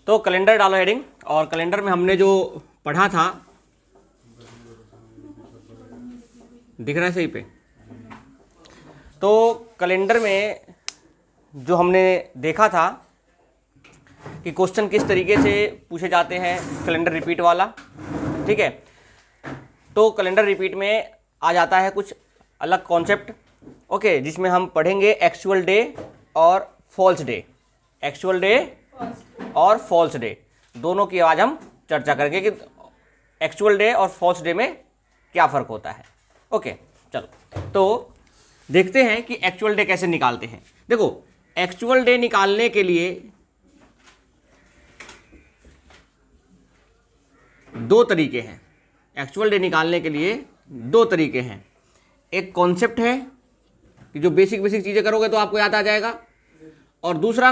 तो कैलेंडर डालो हेडिंग, और कैलेंडर में हमने जो पढ़ा था दिख रहा है सही पे। तो कैलेंडर में जो हमने देखा था कि क्वेश्चन किस तरीके से पूछे जाते हैं, कैलेंडर रिपीट वाला, ठीक है। तो कैलेंडर रिपीट में आ जाता है कुछ अलग कॉन्सेप्ट, ओके, जिसमें हम पढ़ेंगे एक्चुअल डे और फॉल्स डे। एक्चुअल डे और फॉल्स डे दोनों की आज हम चर्चा करेंगे कि एक्चुअल डे और फॉल्स डे में क्या फ़र्क होता है। ओके, चलो तो देखते हैं कि एक्चुअल डे कैसे निकालते हैं। देखो, एक्चुअल डे निकालने के लिए दो तरीके हैं। एक्चुअल डे निकालने के लिए दो तरीके हैं। एक कॉन्सेप्ट है कि जो बेसिक चीज़ें करोगे तो आपको याद आ जाएगा, और दूसरा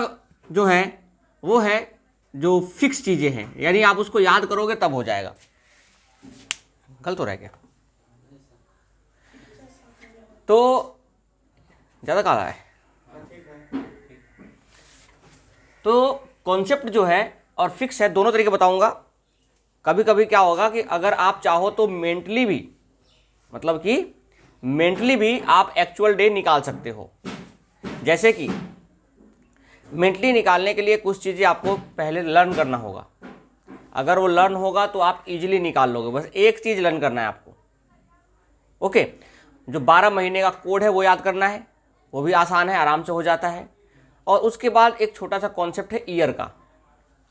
जो है वो है जो फिक्स चीज़ें हैं, यानी आप उसको याद करोगे तब हो जाएगा। गलत हो रहा है क्या? तो ज़्यादा काला है। तो कॉन्सेप्ट जो है और फिक्स है, दोनों तरीके बताऊंगा। कभी कभी क्या होगा कि अगर आप चाहो तो मेंटली भी, मतलब कि मेंटली भी आप एक्चुअल डे निकाल सकते हो। जैसे कि मेंटली निकालने के लिए कुछ चीज़ें आपको पहले लर्न करना होगा। अगर वो लर्न होगा तो आप इजीली निकाल लोगे। बस एक चीज़ लर्न करना है आपको, ओके। जो 12 महीने का कोड है वो याद करना है, वो भी आसान है, आराम से हो जाता है। और उसके बाद एक छोटा सा कॉन्सेप्ट है ईयर का,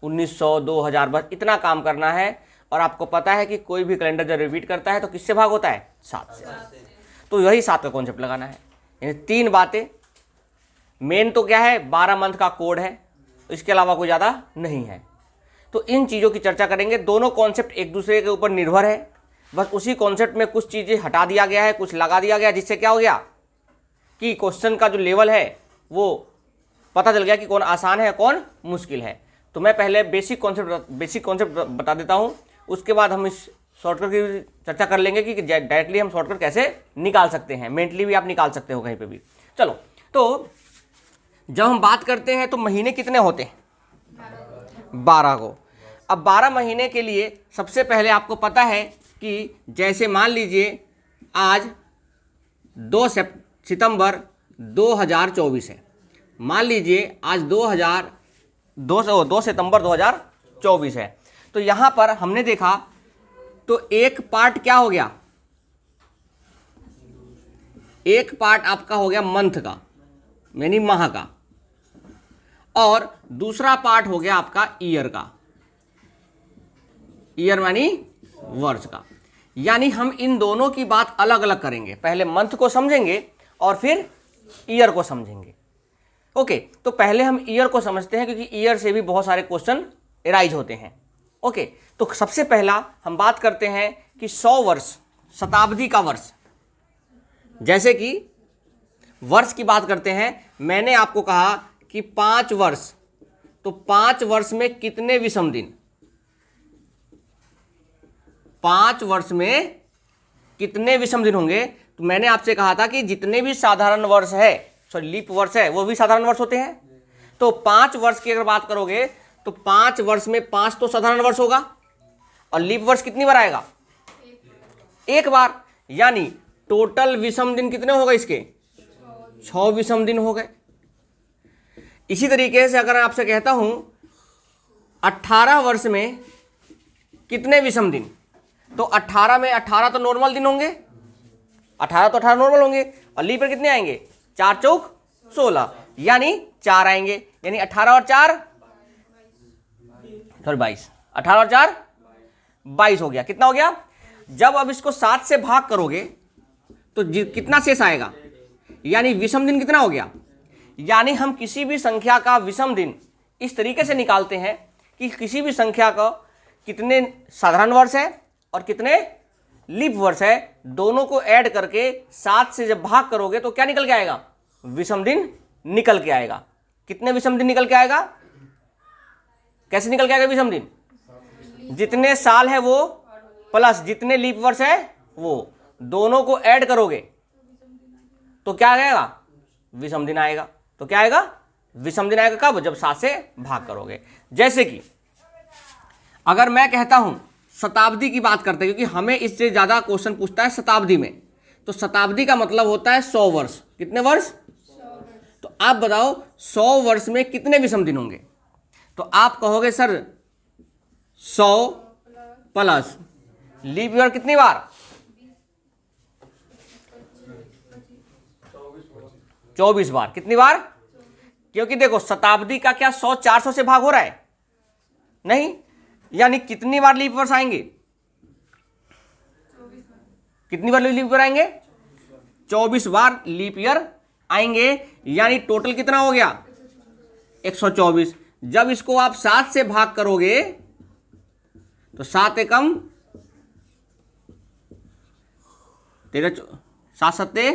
1900, 2000, बस इतना काम करना है। और आपको पता है कि कोई भी कैलेंडर जब रिपीट करता है तो किससे भाग होता है? 7 से। तो यही 7 का कॉन्सेप्ट लगाना है, यानी 3 बातें। मेन तो क्या है, 12 मंथ का कोड है, इसके अलावा कोई ज़्यादा नहीं है। तो इन चीज़ों की चर्चा करेंगे। दोनों कॉन्सेप्ट एक दूसरे के ऊपर निर्भर है, बस उसी कॉन्सेप्ट में कुछ चीज़ें हटा दिया गया है, कुछ लगा दिया गया, जिससे क्या हो गया कि क्वेश्चन का जो लेवल है वो पता चल गया कि कौन आसान है कौन मुश्किल है। तो मैं पहले बेसिक कॉन्सेप्ट बता देता हूँ, उसके बाद हम इस शॉर्टकट की चर्चा कर लेंगे कि डायरेक्टली हम शॉर्टकट कैसे निकाल सकते हैं। मेंटली भी आप निकाल सकते हो कहीं पे भी। चलो, तो जब हम बात करते हैं तो महीने कितने होते हैं? 12 को। अब 12 महीने के लिए सबसे पहले आपको पता है कि जैसे मान लीजिए आज 2 सितंबर 2024 है। मान लीजिए आज 2 सितंबर 2024 है। तो यहाँ पर हमने देखा तो एक पार्ट क्या हो गया, एक पार्ट आपका हो गया मंथ का, यानी माह का, और दूसरा पार्ट हो गया आपका ईयर का, ईयर यानी वर्ष का। यानी हम इन दोनों की बात अलग अलग करेंगे, पहले मंथ को समझेंगे और फिर ईयर को समझेंगे। ओके, तो पहले हम ईयर को समझते हैं, क्योंकि ईयर से भी बहुत सारे क्वेश्चन एराइज होते हैं। ओके, तो सबसे पहला हम बात करते हैं कि 100 वर्ष, शताब्दी का वर्ष। जैसे कि वर्ष की बात करते हैं, मैंने आपको कहा कि 5 वर्ष, तो 5 वर्ष में कितने विषम दिन? 5 वर्ष में कितने विषम दिन होंगे? तो मैंने आपसे कहा था कि जितने भी साधारण वर्ष है, सॉरी लीप वर्ष है, वो भी साधारण वर्ष होते हैं। तो 5 वर्ष की अगर बात करोगे तो 5 वर्ष में 5 तो साधारण वर्ष होगा, और लीप वर्ष कितनी बार आएगा? एक बार। यानी टोटल विषम दिन कितने हो गए इसके? 6 विषम दिन हो गए। इसी तरीके से अगर आपसे कहता हूं 18 वर्ष में कितने विषम दिन, तो 18 में 18 तो नॉर्मल दिन होंगे, 18 तो 18 नॉर्मल होंगे, और लीप पर कितने आएंगे? 4 चौक 16, यानी 4 आएंगे, यानी 18 और 4 सॉरी 22, 18 और 4 22 हो गया। कितना हो गया? जब अब इसको 7 से भाग करोगे तो कितना शेष आएगा, यानी विषम दिन कितना हो गया। यानी हम किसी भी संख्या का विषम दिन इस तरीके से निकालते हैं कि किसी भी संख्या का कितने साधारण वर्ष है और कितने लीप वर्ष है, दोनों को ऐड करके 7 से जब भाग करोगे तो क्या निकल के आएगा? विषम दिन निकल के आएगा। कितने विषम दिन निकल के आएगा? कैसे निकल के आएगा विषम दिन? जितने साल है वो प्लस जितने लीप वर्ष है वो, दोनों को ऐड करोगे तो क्या आएगा? विषम दिन आएगा। तो क्या आएगा? विषम दिन आएगा। कब? जब 7 से भाग करोगे। जैसे कि अगर मैं कहता हूं शताब्दी की बात करते हैं, क्योंकि हमें इससे ज्यादा क्वेश्चन पूछता है शताब्दी में, तो शताब्दी का मतलब होता है 100 वर्ष। कितने वर्ष? तो आप बताओ 100 वर्ष में कितने विषम दिन होंगे? तो आप कहोगे सर 100 प्लस लीप ईयर कितनी बार? 24 बार। कितनी बार? क्योंकि देखो शताब्दी का क्या 100 400 से भाग हो रहा है? नहीं। यानी कितनी बार लीप वर्ष आएंगे? कितनी बार लीप ईयर आएंगे? 24 बार लीप ईयर आएंगे। यानी टोटल कितना हो गया? 124। जब इसको आप 7 से भाग करोगे तो 7 एकम 13, 7 सत्ते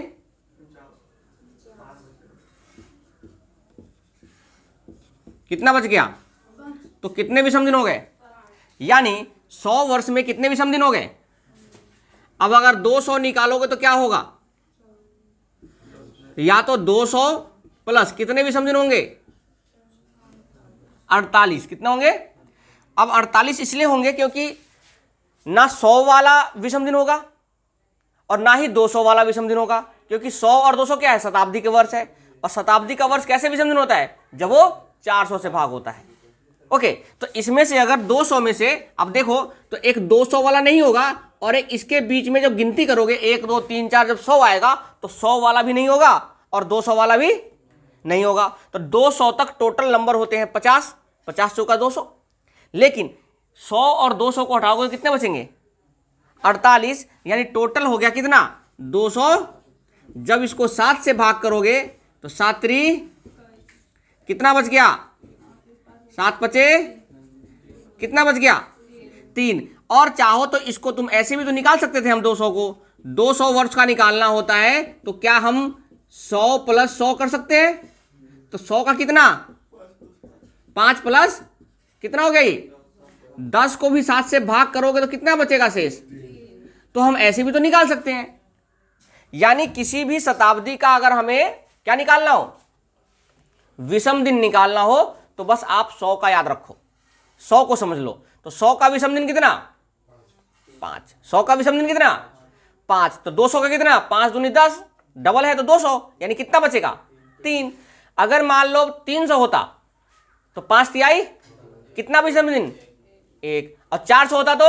कितना बच गया? तो कितने विषम दिन हो गए? यानी 100 वर्ष में कितने विषम दिन हो गए? अब अगर 200 निकालोगे तो क्या होगा? या तो 200 प्लस कितने विषम दिन होंगे? 48। कितना होंगे? अब 48 इसलिए होंगे क्योंकि ना 100 वाला विषम दिन होगा और ना ही 200 वाला विषम दिन होगा, क्योंकि 100 और 200 क्या है? शताब्दी के वर्ष है। और शताब्दी का वर्ष कैसे विषम दिन होता है? जब वो 400 से भाग होता है। ओके, तो इसमें से अगर 200 में से अब देखो तो एक 200 वाला नहीं होगा और एक इसके बीच में जब गिनती करोगे 1 2 3 4 जब 100 आएगा तो 100 वाला भी नहीं होगा और 200 वाला भी नहीं होगा। तो 200 तक टोटल नंबर होते हैं 50, 50 चौका 200। लेकिन 100 और 200 को हटाओगे कितने बचेंगे? 48। यानी टोटल हो गया कितना? 200। जब इसको 7 से भाग करोगे तो 7 3 कितना बच गया? 7 बचे कितना बच गया? 3। और चाहो तो इसको तुम ऐसे भी तो निकाल सकते थे हम 200 को। 200 वर्ष का निकालना होता है तो क्या हम 100 प्लस 100 कर सकते हैं? तो 100 का कितना? 5 प्लस कितना हो गया ये? 10 को भी 7 से भाग करोगे तो कितना बचेगा शेष? तो हम ऐसे भी तो निकाल सकते हैं। यानी किसी भी शताब्दी का अगर हमें क्या निकालना हो, विषम दिन निकालना हो, तो बस आप 100 का याद रखो, 100 को समझ लो। तो 100 का विषम दिन कितना? 5। 100 का विषम दिन कितना? 5। तो 200 का कितना? 5 दूनी 10, डबल है तो 200। यानी कितना बचेगा? 3। अगर मान लो 300 होता तो 5 तिहाई कितना विषम दिन? 1। और 400 होता तो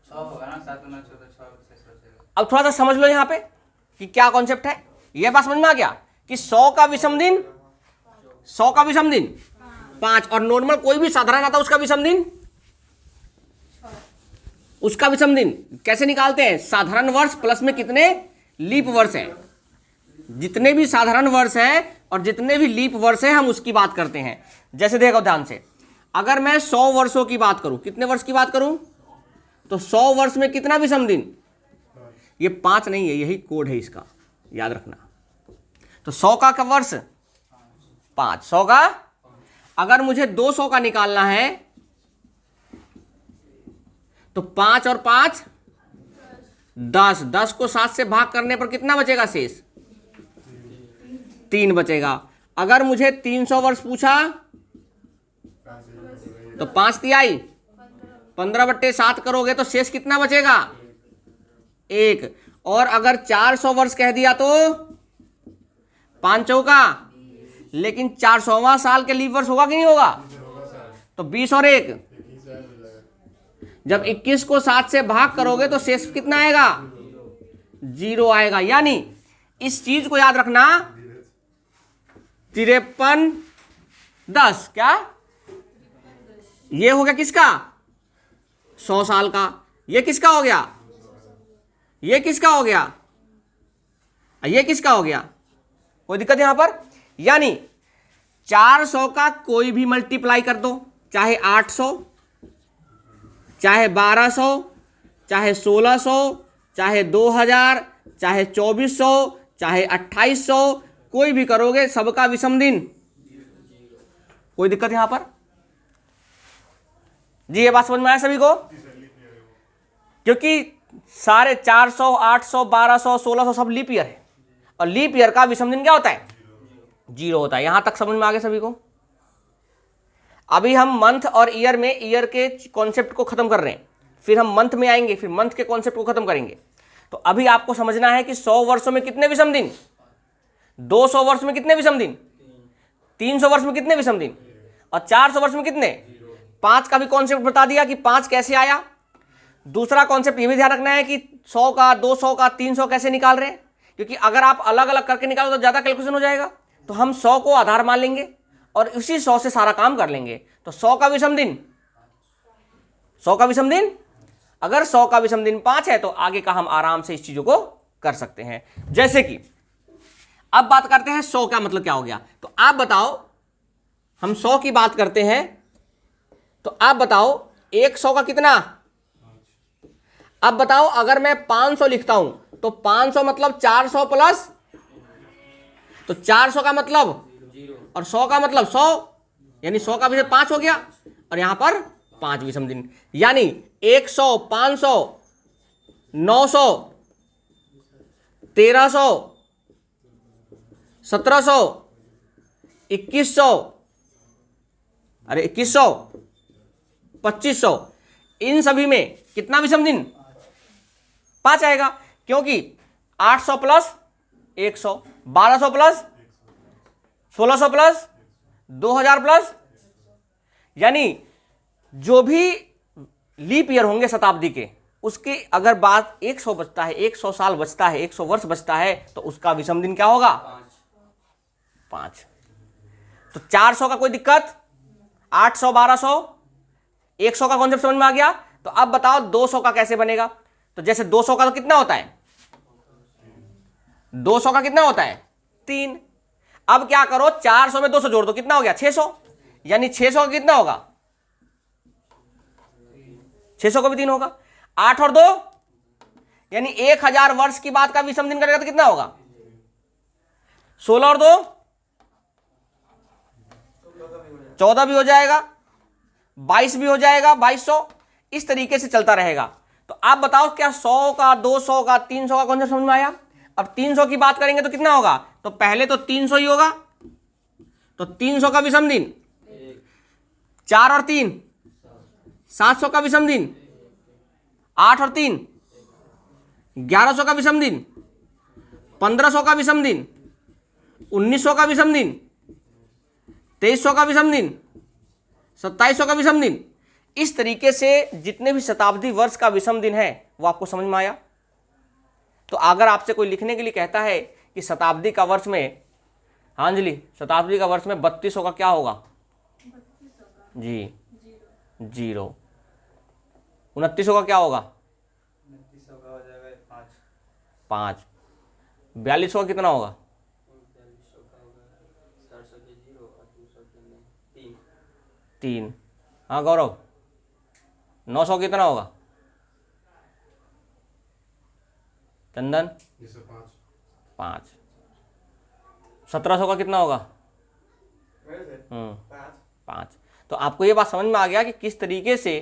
6 होगा ना, 7 9 14 अब थोड़ा सा समझ लो यहाँ पे कि क्या कॉन्सेप्ट है। यह बात समझ में आ गया कि 100 का विषम दिन 100 का विषम दिन 5 और नॉर्मल कोई भी साधारण आता उसका विषम दिन, उसका विषम दिन कैसे निकालते हैं? साधारण वर्ष प्लस में कितने लीप वर्ष है। जितने भी साधारण वर्ष है और जितने भी लीप वर्ष है हम उसकी बात करते हैं। जैसे देखो ध्यान से, अगर मैं 100 वर्षों की बात करूं, कितने वर्ष की बात करूं, तो 100 वर्ष में कितना विषम दिन? ये 5 नहीं है, यही कोड है इसका, याद रखना। तो 100 का वर्ष 5, 100 का। अगर मुझे 200 का निकालना है तो 5 और 5 10, 10 को 7 से भाग करने पर कितना बचेगा शेष? 3 बचेगा। अगर मुझे 300 वर्ष पूछा तो 5 तिहाई 15/7 करोगे तो शेष कितना बचेगा? 1। और अगर 400 वर्ष कह दिया तो 5 चौका, लेकिन 400वां साल के लीप वर्ष होगा कि नहीं होगा? तो 20 और 1, जब 21 को 7 से भाग करोगे तो शेष कितना आएगा? 0 आएगा। यानी इस चीज को याद रखना, 53 10 क्या ये हो गया किसका? 100 साल का। ये किसका हो गया? ये किसका हो गया? ये किसका हो गया? कोई दिक्कत यहां पर? यानी 400 का कोई भी मल्टीप्लाई कर दो, चाहे 800, चाहे 1200, चाहे 1600, चाहे 2000, चाहे 2400, चाहे 2800, कोई भी करोगे सबका विषम दिन। कोई दिक्कत यहां पर? जी ये बात समझ में आया सभी को? क्योंकि सारे 400, 800, 1200, 1600 सब लीप ईयर है। और लीप ईयर का विषम दिन क्या होता है? 0 होता है। यहां तक समझ में आ गया सभी को? अभी हम मंथ और ईयर में ईयर के कॉन्सेप्ट को खत्म कर रहे हैं, फिर हम मंथ में आएंगे, फिर मंथ के कॉन्सेप्ट को खत्म करेंगे। तो अभी आपको समझना है कि 100 वर्षों में कितने विषम दिन, 200 वर्ष में कितने विषम दिन, 300 वर्ष में कितने विषम दिन, और 400 वर्ष में कितने? 5 का भी कॉन्सेप्ट बता दिया कि 5 कैसे आया। दूसरा कॉन्सेप्ट ये भी ध्यान रखना है कि 100 का, 200 का, 300 कैसे निकाल रहे हैं, क्योंकि अगर आप अलग अलग करके निकालो तो ज्यादा कैलकुलेशन हो जाएगा। तो हम 100 को आधार मान लेंगे और उसी 100 से सारा काम कर लेंगे। तो 100 का विषम दिन, 100 का विषम दिन, अगर 100 का विषम दिन 5 है तो आगे का हम आराम से इस चीजों को कर सकते हैं। जैसे कि अब बात करते हैं 100 का मतलब क्या हो गया। तो आप बताओ, हम 100 की बात करते हैं तो आप बताओ 100 का कितना। अब बताओ अगर मैं 500 लिखता हूं तो 500 मतलब 400 प्लस, तो 400 का मतलब और 100 का मतलब 100, यानी 100 का विषम 5 हो गया और यहां पर 5 विषम दिन, यानी 100, 500, 900, 1300, 1700, 2100, अरे 2100, 2500, इन सभी में कितना विषम दिन? 5 आएगा, क्योंकि 800 प्लस 100, 1200 प्लस 1600 प्लस 2000 प्लस, यानी जो भी लीप ईयर होंगे शताब्दी के, उसकी अगर बात 100 बचता है, 100 साल बचता है, 100 वर्ष बचता है, तो उसका विषम दिन क्या होगा? 5। तो 400 का कोई दिक्कत, 800, 1200, 100 का कॉन्सेप्ट समझ में आ गया। तो अब बताओ 200 का कैसे बनेगा। तो जैसे 200 का तो कितना होता है, 200 का कितना होता है? 3। अब क्या करो, 400 में 200 जोड़ दो, कितना हो गया? 600, यानी 600 का कितना होगा? 600 का भी 3 होगा। 8 और 2 यानी 1000 वर्ष की बात का विषम दिन करेगा तो कितना होगा? 16 और 2 14 भी हो जाएगा, 22 भी हो जाएगा, 2200, इस तरीके से चलता रहेगा। तो आप बताओ क्या 100 का, 200 का, 300 का कॉन्सेप्ट समझ में आया? अब 300 की बात करेंगे तो कितना होगा? तो पहले तो 300 ही होगा, तो 300 का विषम दिन 4 और 3 700 का विषम दिन, 8 और 3 1100 का विषम दिन, 1500 का विषम दिन, 1900 का विषम दिन, 2300 का विषम दिन, 2700 का विषम दिन। इस तरीके से जितने भी शताब्दी वर्ष का विषम दिन है वो आपको समझ में आया। तो अगर आपसे कोई लिखने के लिए कहता है कि शताब्दी का वर्ष में, हाँ अंजलि, शताब्दी का वर्ष में 3200 का क्या होगा? जी 0। 2900 का क्या होगा? 2900 का हो जाएगा 5। 4200 का कितना होगा? 4200 का होगा 400 के 0 और 200 के 3। हाँ गौरव, 900 कितना होगा? चंदन 5। 1700 का कितना होगा? 5। तो आपको ये बात समझ में आ गया कि किस तरीके से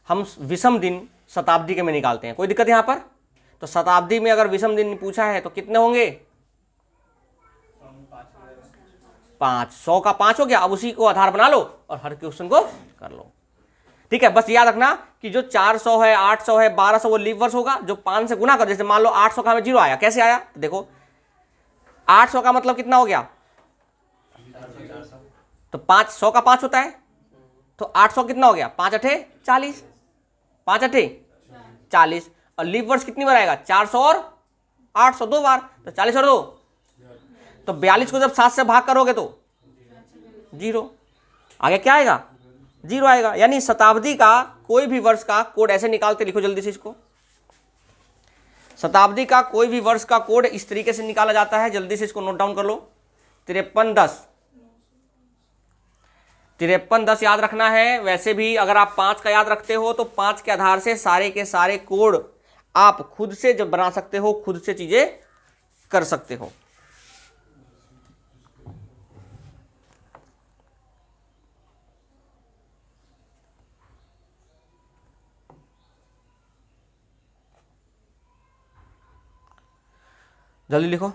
हम विषम दिन शताब्दी के में निकालते हैं। कोई दिक्कत यहाँ पर? तो शताब्दी में अगर विषम दिन पूछा है तो कितने होंगे? 5। 100 का 5 हो गया। अब उसी को आधार बना लो और हर क्वेश्चन को कर लो। ठीक है, बस याद रखना कि जो 400 है, 800 है, 1200 वो लीप वर्ष होगा। जो 5 से गुना कर, जैसे मान लो 800 का हमें 0 आया, कैसे आया? तो देखो 800 का मतलब कितना हो गया? तो 5, 100 का 5 होता है, तो 800 कितना हो गया? 5 अठे 40, 5 अठे 40। और लीप वर्ष कितनी बार आएगा? 400 और 800 2 बार, तो 40 और 2, तो 42 को जब 7 से भाग करोगे तो 0। आगे क्या आएगा? 0 आएगा। यानी शताब्दी का कोई भी वर्ष का कोड ऐसे निकालते, लिखो जल्दी से इसको। शताब्दी का कोई भी वर्ष का कोड इस तरीके से निकाला जाता है, जल्दी से इसको नोट डाउन कर लो। 5310, 5310 याद रखना है। वैसे भी अगर आप 5 का याद रखते हो तो 5 के आधार से सारे के सारे कोड आप खुद से जब बना सकते हो, खुद से चीजें कर सकते हो। जल्दी लिखो।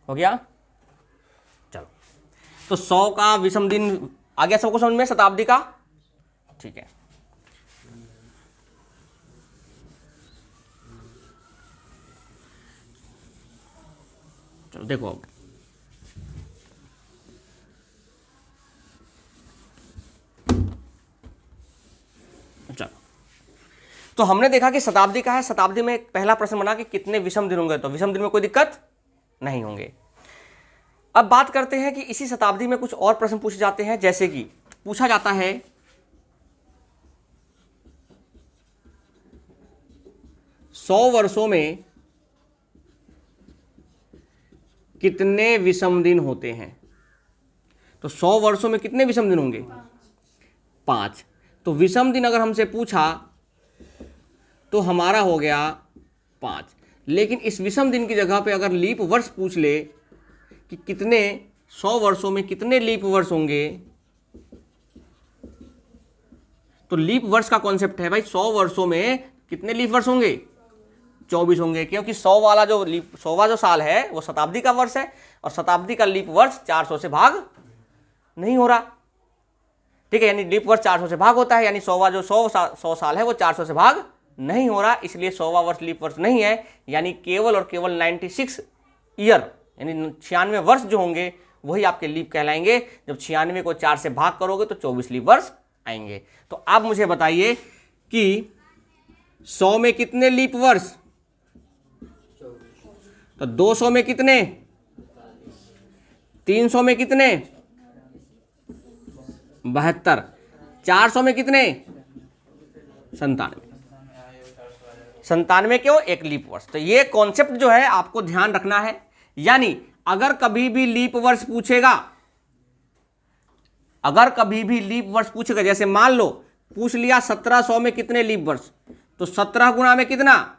हो गया। चलो, तो 100 का विषम दिन आ गया सबको समझ में, शताब्दी का, ठीक है। चलो देखो अब, चलो तो हमने देखा कि शताब्दी का है, शताब्दी में एक पहला प्रश्न बना कि कितने विषम दिन होंगे, तो विषम दिन में कोई दिक्कत नहीं होंगे। अब बात करते हैं कि इसी शताब्दी में कुछ और प्रश्न पूछे जाते हैं, जैसे कि पूछा जाता है 100 वर्षों में कितने विषम दिन होते हैं। तो 100 वर्षों में कितने विषम दिन होंगे? 5। तो विषम दिन अगर हमसे पूछा तो हमारा हो गया 5। लेकिन इस विषम दिन की जगह पे अगर लीप वर्ष पूछ ले कि कितने 100 वर्षों में कितने लीप वर्ष होंगे, तो लीप वर्ष का कॉन्सेप्ट है भाई 100 वर्षों में कितने लीप वर्ष होंगे? 24 होंगे, क्योंकि 100वां जो साल है वो शताब्दी का वर्ष है, और शताब्दी का लीप वर्ष 400 से भाग नहीं हो रहा, ठीक है। यानी लीप वर्ष 400 से भाग होता है, यानी 100वां जो 100 साल है वो 400 से भाग नहीं हो रहा, इसलिए 100वां वर्ष लीप वर्ष नहीं है। यानी केवल और केवल 96 ईयर यानी 96 वर्ष जो होंगे वही आपके लीप कहलाएंगे। जब 96 को 4 से भाग करोगे तो 24 लीप वर्ष आएंगे। तो आप मुझे बताइए कि 100 में कितने लीप वर्ष? तो 200 में कितने? 300 में कितने? 72। 400 में कितने? 97। 97 क्यों? एक लीप वर्ष। तो ये कॉन्सेप्ट जो है आपको ध्यान रखना है। यानी अगर कभी भी लीप वर्ष पूछेगा, जैसे मान लो पूछ लिया 1700 में कितने लीप वर्ष, तो 17 गुना में कितना?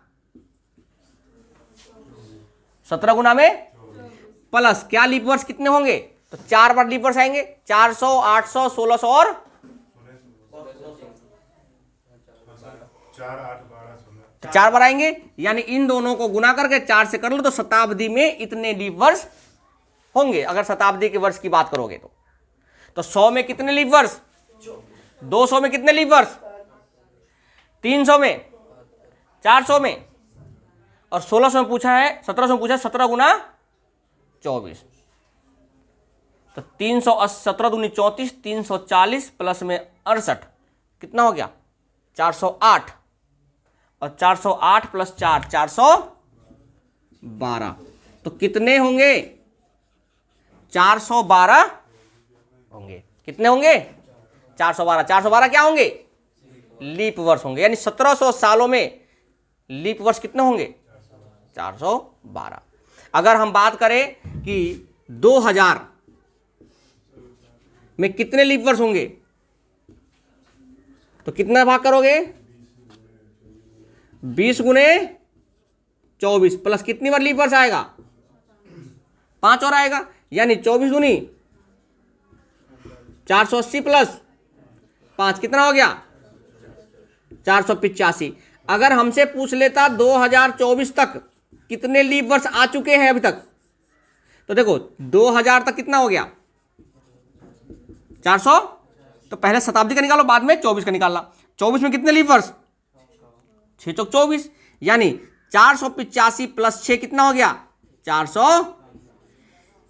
17 गुना में प्लस क्या लीप वर्ष कितने होंगे? तो 4 बार लीप वर्ष आएंगे, 400, 800, 1600 और 4 बार आएंगे। यानी इन दोनों को गुना करके 4 से कर लो तो शताब्दी में इतने लीप वर्ष होंगे, अगर शताब्दी के वर्ष की बात करोगे तो 100 में कितने लीप वर्ष? 200 में कितने लीप वर्ष? 300 में, 400 में, और 1600 में पूछा है, 1700 में पूछा है 17 गुना 24, तो 17 दूनी 34, 340 प्लस में 68 कितना हो गया? 408, और 408 प्लस 4 412, तो कितने होंगे? 412 होंगे। कितने होंगे? 412। 412 क्या होंगे? लीप वर्ष होंगे। यानी 1700 सालों में लीप वर्ष कितने होंगे? 412। अगर हम बात करें कि 2000 में कितने लीप वर्ष होंगे, तो कितना भाग करोगे? 20 गुने 24 प्लस कितनी बार लीप वर्ष आएगा? 5 और आएगा। यानी 24 दूनी 480 प्लस 5 कितना हो गया? 485। अगर हमसे पूछ लेता 2024 तक कितने लीप वर्ष आ चुके हैं अभी तक, तो देखो 2000 तक कितना हो गया? 400। तो पहले शताब्दी का निकालो, बाद में 24 का निकालना। 24 में कितने लीप वर्ष? 6 चौक 24, यानी 485 प्लस 6 कितना हो गया? 400।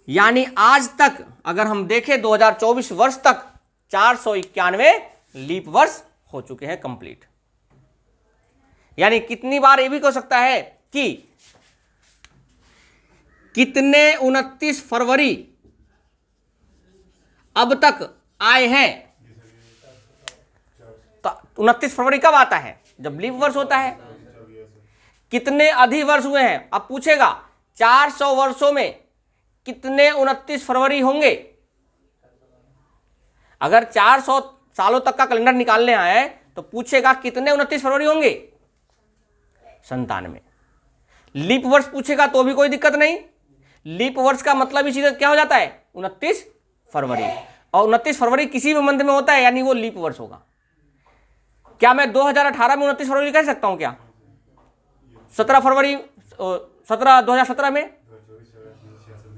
यानी आज तक अगर हम देखें 2024 वर्ष तक 491 लीप वर्ष हो चुके हैं कंप्लीट। यानी कितनी बार ये भी हो सकता है कि कितने 29 फरवरी अब तक आए हैं। तो 29 फरवरी कब आता है? जब लीप वर्ष होता है। कितने अधिवर्ष हुए हैं? अब पूछेगा 400 वर्षों में कितने 29 फरवरी होंगे। अगर 400 सालों तक का कैलेंडर निकालने आए तो पूछेगा कितने 29 फरवरी होंगे? 97। लीप वर्ष पूछेगा तो भी कोई दिक्कत नहीं। लीप वर्ष का मतलब ही सीधे क्या हो जाता है? 29 फरवरी। और 29 फरवरी किसी भी मंथ में होता है, यानी वो लीप वर्ष होगा। क्या मैं 2018 में 29 फरवरी कह सकता हूं क्या? 17 फरवरी 2017 में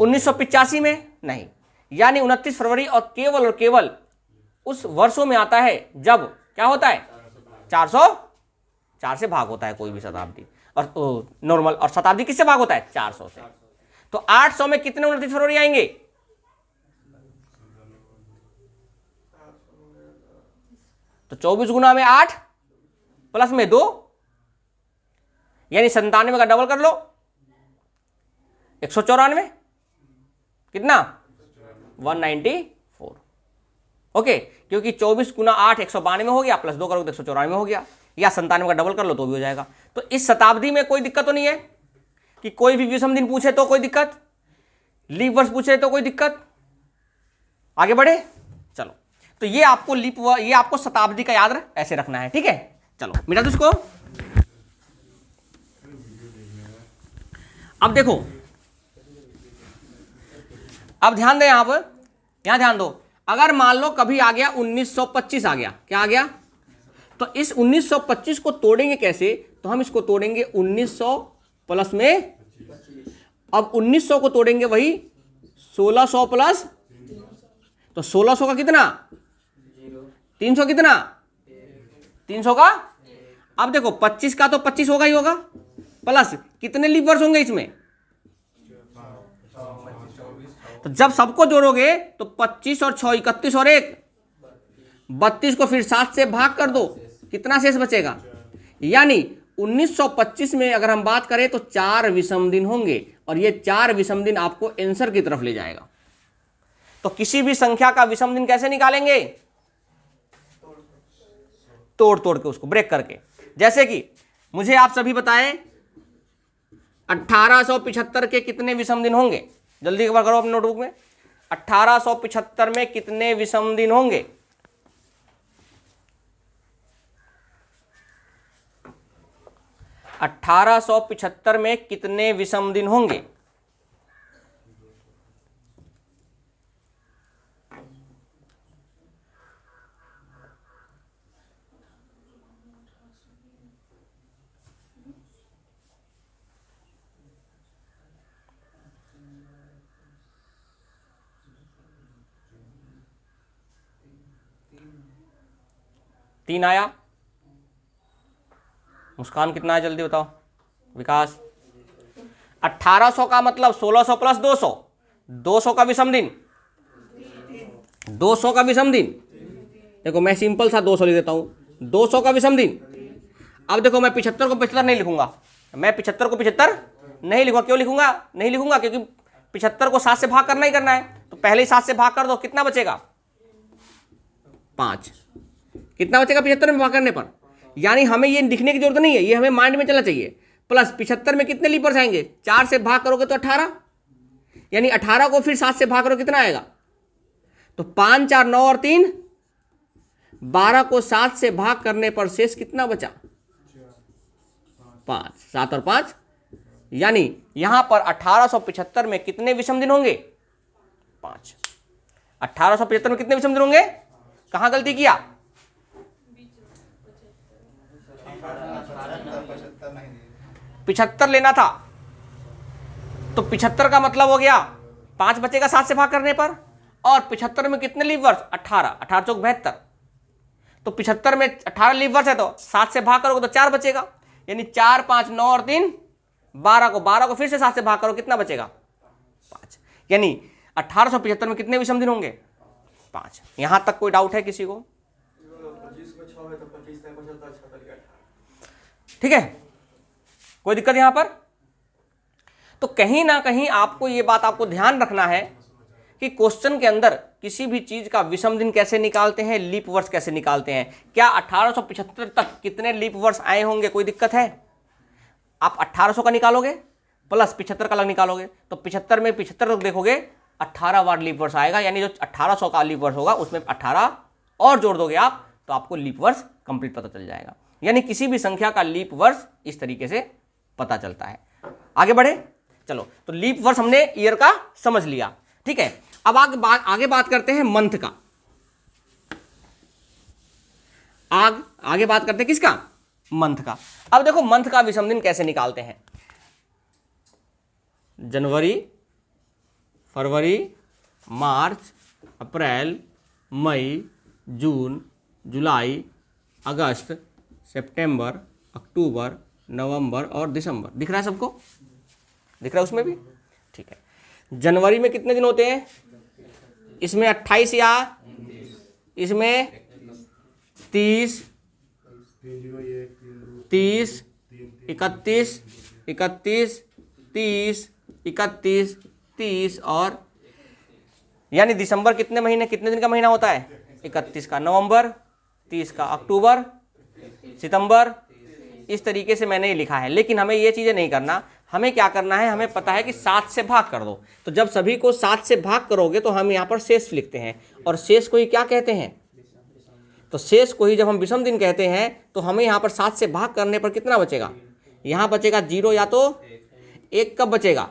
1985 में नहीं, यानी 29 फरवरी और केवल उस वर्षों में आता है जब क्या होता है 404 से भाग होता है कोई भी शताब्दी, और नॉर्मल, और शताब्दी किससे भाग होता है 400 से। तो 800 में कितने 29 फरवरी आएंगे? तो 24 गुना में 8 प्लस में 2, यानी 97 का डबल कर लो 194, कितना 194। ओके, क्योंकि 24 गुना 8 192 हो गया, प्लस 2 करोगे तो 194 हो गया, या 97 का डबल कर लो तो भी हो जाएगा। तो इस शताब्दी में कोई दिक्कत तो नहीं है कि कोई भी विषम दिन पूछे तो कोई दिक्कत, लीप वर्ष पूछे तो कोई दिक्कत। आगे बढ़े, चलो। तो ये आपको ये आपको शताब्दी का याद ऐसे रखना है, ठीक है। चलो मिटा दो इसको। अब देखो, अब ध्यान दें, यहां ध्यान दो। अगर मान लो कभी आ गया 1925 आ गया, क्या आ गया? तो इस 1925 को तोड़ेंगे कैसे? तो हम इसको तोड़ेंगे 1900 प्लस में, अब 1900 को तोड़ेंगे वही 1600 प्लस, तो 1600 का कितना 300, कितना 300 का। अब देखो 25 का तो 25 होगा ही होगा, प्लस कितने लीप वर्ष होंगे इसमें? तो जब सबको जोड़ोगे तो 25 और 6 31 और 1 32 को फिर 7 से भाग कर दो, कितना शेष बचेगा? यानी 1925 में अगर हम बात करें तो 4 विषम दिन होंगे, और ये 4 विषम दिन आपको आंसर की तरफ ले जाएगा। तो किसी भी संख्या का विषम दिन कैसे निकालेंगे? तोड़ के उसको ब्रेक करके। जैसे कि मुझे आप सभी बताएं 1875 के कितने विषम दिन होंगे? जल्दी एक बार करो अपने नोटबुक में। 1875 में कितने विषम दिन होंगे? $1875 में कितने विषम दिन होंगे? तीन आया। मुस्कान कितना है जल्दी बताओ। विकास 1800 का मतलब 1600 प्लस 200, 200 का विषम दिन, 200 का विषम दिन। देखो मैं सिंपल सा 200 लिख देता हूं, 200 का विषम दिन। अब देखो मैं 75 को 75 नहीं लिखूंगा, मैं 75 को 75 नहीं लिखूंगा। क्यों लिखूंगा? नहीं लिखूंगा क्योंकि 75 को 7 से भाग करना ही करना है, तो पहले ही 7 से भाग कर दो, कितना बचेगा 5। कितना बचेगा 75 में भाग करने पर? यानी हमें ये लिखने की जरूरत नहीं है, ये हमें माइंड में चलना चाहिए। प्लस 75 में कितने लीपर्स आएंगे? 4 से भाग करोगे तो 18, यानी 18 को फिर 7 से भाग करो कितना आएगा? तो 5 4 9 और 3 12 को 7 से भाग करने पर शेष कितना बचा? 5। 7 और 5, यानी यहां पर 1875 में कितने विषम दिन होंगे? 5। 1875 में कितने विषम दिन होंगे? कहां गलती किया? 75 लेना था, तो 75 का मतलब हो गया 5 बचेगा 7 से भाग करने पर, और 75 में कितने लीप वर्ष? 18, 18 चौक 72। तो 75 में 18 लीप वर्ष है तो 7 से भाग करोगे तो 4 बचेगा, यानी 4 5 9 और 3 12 को फिर से 7 से भाग करो, कितना बचेगा 5। यानी 1875 में कितने विषम दिन होंगे? 5। यहां तक कोई डाउट है किसी को? ठीक है, कोई दिक्कत यहां पर? तो कहीं ना कहीं आपको यह बात आपको ध्यान रखना है कि क्वेश्चन के अंदर किसी भी चीज का विषम दिन कैसे निकालते हैं, लीप वर्ष कैसे निकालते हैं। क्या 1875 तक कितने लीप वर्ष आए होंगे? कोई दिक्कत है? आप 1800 का निकालोगे प्लस 75 का अलग निकालोगे, तो 75 में 75 तक देखोगे 18 बार लीप वर्ष आएगा, यानी जो 1800 का लीप वर्ष होगा उसमें 18 और जोड़ दोगे आप, तो आपको लीप वर्ष कंप्लीट पता चल जाएगा। यानी किसी भी संख्या का लीप वर्ष इस तरीके से पता चलता है। आगे बढ़े, चलो। तो लीप वर्ष हमने ईयर का समझ लिया, ठीक है। अब आगे बात करते हैं मंथ का। आगे बात करते हैं किसका? मंथ का। अब देखो मंथ का विषम दिन कैसे निकालते हैं। जनवरी, फरवरी, मार्च, अप्रैल, मई, जून, जुलाई, अगस्त, सितंबर, अक्टूबर, नवंबर और दिसंबर। दिख रहा है सबको? दिख रहा है उसमें भी? ठीक है। जनवरी में कितने दिन होते हैं? इसमें 28 या इसमें 30, 30, 31, 31, 30, 31, 30 और यानी दिसंबर कितने महीने, कितने दिन का महीना होता है? 31 का। नवंबर 30 का। अक्टूबर, सितंबर, इस तरीके से मैंने ये लिखा है। लेकिन हमें ये चीज़ें नहीं करना। हमें क्या करना है, हमें पता है कि 7 से भाग कर दो। तो जब सभी को 7 से भाग करोगे तो हम यहाँ पर शेष लिखते हैं, और शेष को ही क्या कहते हैं? तो शेष को ही जब हम विषम दिन कहते हैं तो हमें यहाँ पर 7 से भाग करने पर कितना बचेगा? यहाँ बचेगा 0 या तो 1। कब बचेगा?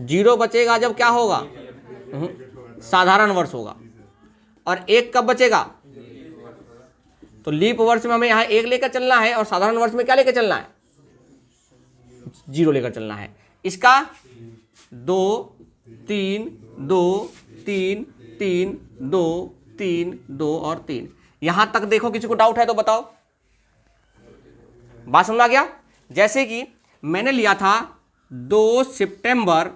0 बचेगा जब क्या होगा? साधारण वर्ष होगा। और 1 कब बचेगा? तो लीप वर्ष में हमें यहाँ 1 लेकर चलना है, और साधारण वर्ष में क्या लेकर चलना है? 0 लेकर चलना है। इसका 2, 3, 2, 3, 3, 2, 3, 2 और 3। यहां तक देखो, किसी को डाउट है तो बताओ। बात समझ आ गया? जैसे कि मैंने लिया था 2 सितंबर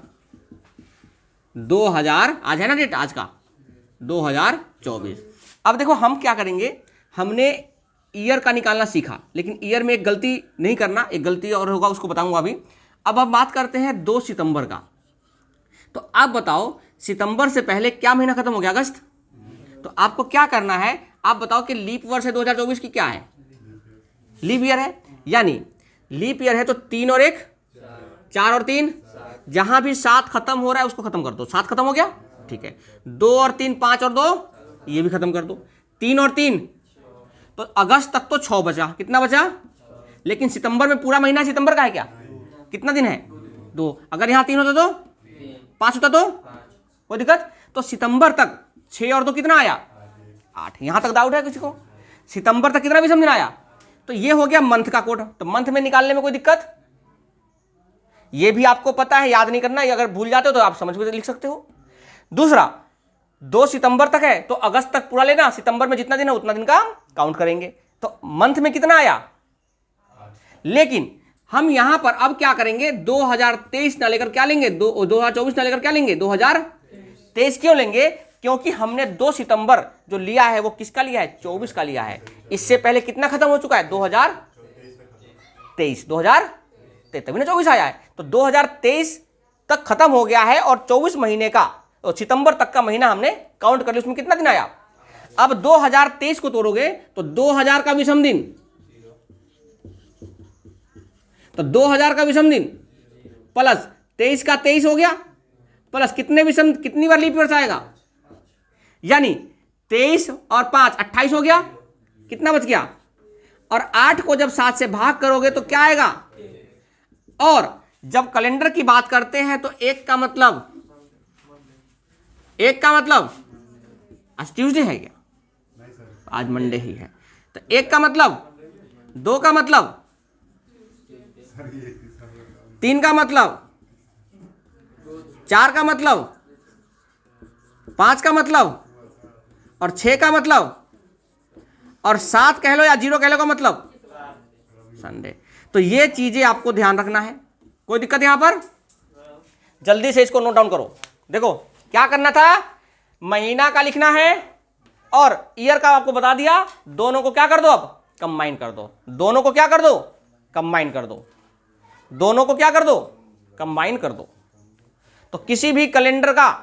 2000, आज है ना डेट, आज का 2024। अब देखो हम क्या करेंगे, हमने ईयर का निकालना सीखा, लेकिन ईयर में एक गलती नहीं करना, एक गलती और होगा, उसको बताऊंगा अभी। अब हम बात करते हैं 2 सितंबर का। तो आप बताओ, सितंबर से पहले क्या महीना खत्म हो गया? अगस्त। तो आपको क्या करना है, आप बताओ कि लीप वर्ष है 2024 की क्या है? लीप ईयर है। यानी लीप ईयर है तो 3 और 1, 4 और 3, जहां भी 7 खत्म हो रहा है उसको खत्म कर दो। 7 खत्म हो गया, ठीक है। 2 और 3, 5 और 2, ये भी खत्म कर दो। 3 और 3, तो अगस्त तक तो 6 बचा। कितना बचा? लेकिन सितंबर में पूरा महीना सितंबर का है क्या? कितना दिन है? 2। अगर यहाँ 3 होता तो 5 होता तो कोई दिक्कत? तो सितंबर तक 6 और 2 कितना आया? 8। यहां तक डाउट है किसी को? सितंबर तक कितना विषम दिन आया? तो ये हो गया मंथ का कोड। तो मंथ में निकालने में कोई दिक्कत? ये भी आपको पता है, याद नहीं करना। ये अगर भूल जाते हो तो आप समझ के लिख सकते हो। दूसरा, 2 सितंबर तक है तो अगस्त तक पूरा लेना, सितंबर में जितना दिन है उतना दिन का काउंट करेंगे। तो मंथ में कितना आया? लेकिन हम यहां पर अब क्या करेंगे, 2023 ना लेकर क्या लेंगे? 2024 ना लेकर क्या लेंगे? 2023। क्यों लेंगे? क्योंकि हमने 2 सितंबर जो लिया है वो किसका लिया है? 24 का लिया है। इससे पहले कितना खत्म हो चुका है? 2023, 2023, तभी ना 24 आया है। तो 2023 तक खत्म हो गया है, और 24 महीने का, और सितंबर तक का महीना हमने काउंट कर लिया, उसमें कितना दिन आया? अब 2023 को तोड़ोगे तो 2000 का विषम दिन, तो 2000 का विषम दिन प्लस 23 का 23 हो गया, प्लस कितने विषम, कितनी बार लीप वर्ष आएगा? यानी 23 और 5 28 हो गया। कितना बच गया? और 8 को जब 7 से भाग करोगे तो क्या आएगा? और जब कैलेंडर की बात करते हैं तो 1 का मतलब, 1 का मतलब आज ट्यूसडे है क्या? आज मंडे ही है। तो 1 का मतलब, 2 का मतलब, 3 का मतलब, 4 का मतलब, 5 का मतलब, और 6 का मतलब, और 7 कह लो या 0 कह लो का मतलब संडे। तो ये चीजें आपको ध्यान रखना है। कोई दिक्कत यहां पर? जल्दी से इसको नोट डाउन करो। देखो क्या करना था, महीना का लिखना है और ईयर का आपको बता दिया। दोनों को क्या कर दो, अब कंबाइन कर दो। दोनों को क्या कर दो? कंबाइन कर दो। दोनों को क्या कर दो? कंबाइन कर दो। तो किसी भी कैलेंडर का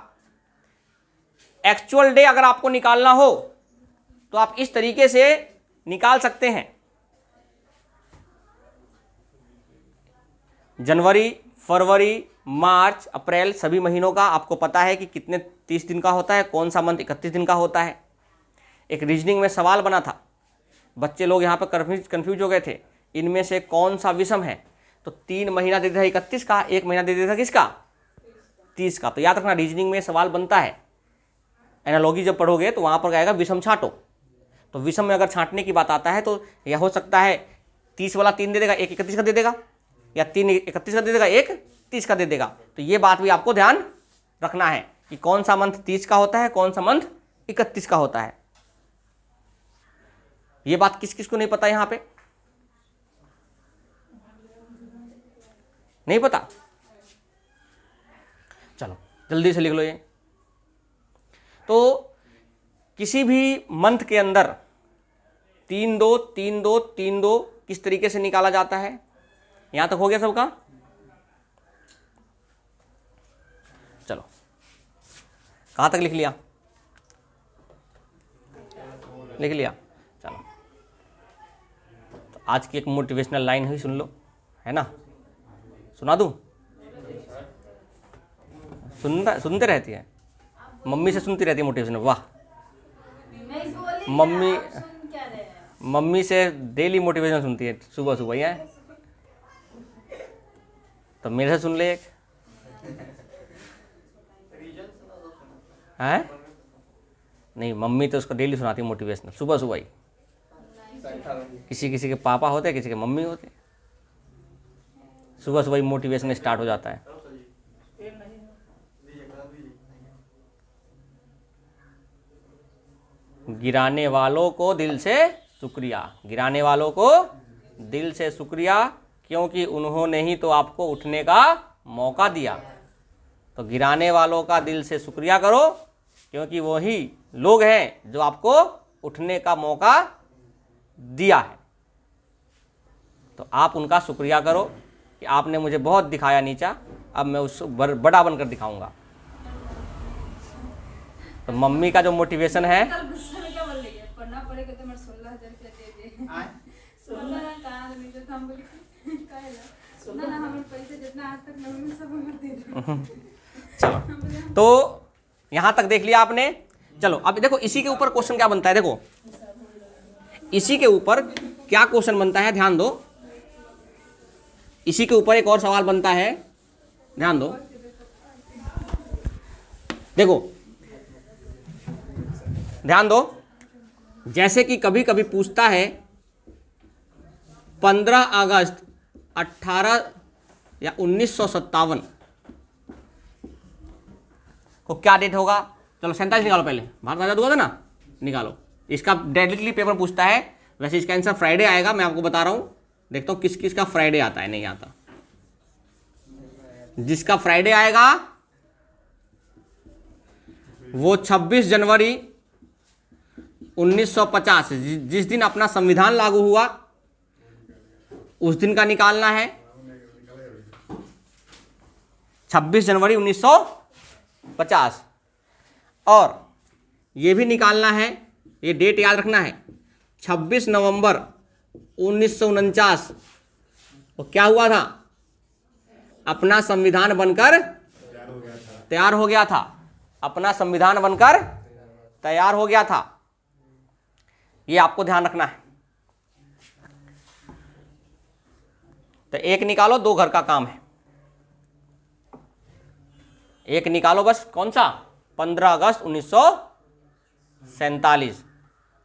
एक्चुअल डे अगर आपको निकालना हो तो आप इस तरीके से निकाल सकते हैं। जनवरी, फरवरी, मार्च, अप्रैल, सभी महीनों का आपको पता है कि कितने 30 दिन का होता है, कौन सा मंथ 31 दिन का होता है। एक रीजनिंग में सवाल बना था, बच्चे लोग यहाँ पर कंफ्यूज हो गए थे, इनमें से कौन सा विषम है? तो 3 महीना दे देता 31 का, 1 महीना दे देता किसका? 30 का। तो याद रखना, रीजनिंग में सवाल बनता है, एनालॉजी जब पढ़ोगे तो वहाँ पर आएगा विषम छांटो। तो विषम में अगर छांटने की बात आता है तो यह हो सकता है 30 वाला 3 दे देगा, 1 31 का दे देगा, या 3 31 का दे देगा, 1 30 का दे देगा। तो ये बात भी आपको ध्यान रखना है कि कौन सा मंथ 30 का होता है, कौन सा मंथ 31 का होता है। ये बात किस किस को नहीं पता यहां पे? नहीं पता? चलो जल्दी से लिख लो ये। तो किसी भी मंथ के अंदर 3-2 3-2 3-2 किस तरीके से निकाला जाता है? यहां तक हो गया सबका? चलो कहां तक लिख लिया? लिख लिया? चलो तो आज की एक मोटिवेशनल लाइन हुई, सुन लो, है ना? सुना दूं? सुनते रहती है मम्मी से, सुनती रहती है मोटिवेशन। वाह, मम्मी से डेली मोटिवेशन सुनती है सुबह सुबह ही है। तो मेरे से सुन ले एक है। नहीं, मम्मी तो उसको डेली सुनाती है मोटिवेशनल सुबह सुबह ही। किसी किसी के पापा होते हैं, किसी के मम्मी होते हैं। सुबह सुबह ही मोटिवेशन स्टार्ट हो जाता है। गिराने वालों को दिल से शुक्रिया, गिराने वालों को दिल से शुक्रिया, क्योंकि उन्होंने ही तो आपको उठने का मौका दिया। तो गिराने वालों का दिल से शुक्रिया करो, क्योंकि वही लोग हैं जो आपको उठने का मौका दिया है। तो आप उनका शुक्रिया करो कि आपने मुझे बहुत दिखाया नीचा, अब मैं उस बड़ा बनकर दिखाऊंगा। तो मम्मी का जो मोटिवेशन है, चलो तो यहां तक देख लिया आपने। चलो अब देखो इसी के ऊपर क्वेश्चन क्या बनता है। देखो इसी के ऊपर क्या क्वेश्चन बनता है, ध्यान दो। इसी के ऊपर एक और सवाल बनता है, ध्यान दो। देखो ध्यान दो, जैसे कि कभी कभी पूछता है 15 अगस्त 1957 को क्या डेट होगा। चलो 47 निकालो, पहले भारत आजाद हुआ था ना, निकालो। इसका डायरेक्टली पेपर पूछता है। वैसे इसका आंसर फ्राइडे आएगा, मैं आपको बता रहा हूं। देखता हूं किस किस का फ्राइडे आता है, नहीं आता। जिसका फ्राइडे आएगा वो 26 जनवरी 1950, जिस दिन अपना संविधान लागू हुआ उस दिन का निकालना है। 26 जनवरी 1950। और ये भी निकालना है, ये डेट याद रखना है, 26 नवंबर 1949 वो क्या हुआ था, अपना संविधान बनकर तैयार हो गया था। अपना संविधान बनकर तैयार हो गया था, ये आपको ध्यान रखना है। तो एक निकालो, दो घर का काम है। एक निकालो बस, कौन सा, 15 अगस्त 1947।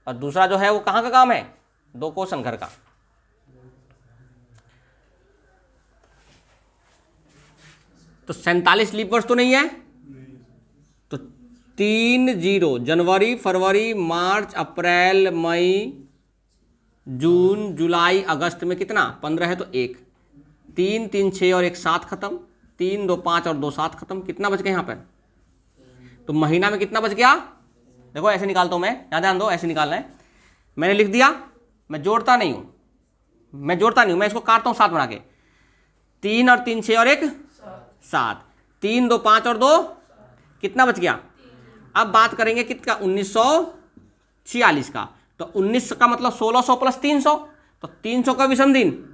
और दूसरा जो है वो कहां का काम है, दो क्वेश्चन घर का। तो 47 लीप वर्ष तो नहीं है, तो 30 जनवरी फरवरी मार्च अप्रैल मई जून जुलाई अगस्त में कितना, 15 है तो 1, 3 3 6 और 1 7 खत्म, 3 2 5 और 2 7 खत्म। कितना बच गया यहाँ पर, तो महीना में कितना बच गया। देखो ऐसे निकालता हूं मैं, यहाँ ध्यान दो, ऐसे निकालना है। मैंने लिख दिया, मैं जोड़ता नहीं हूं, मैं इसको काटता हूं 7 बना के। 3 और 3 6 और 1 7, 3 2 5 और 2 कितना बच गया। अब बात करेंगे कितना, 1946 का। तो 19 का मतलब 1600 प्लस 300, तो 300 का विषम दिन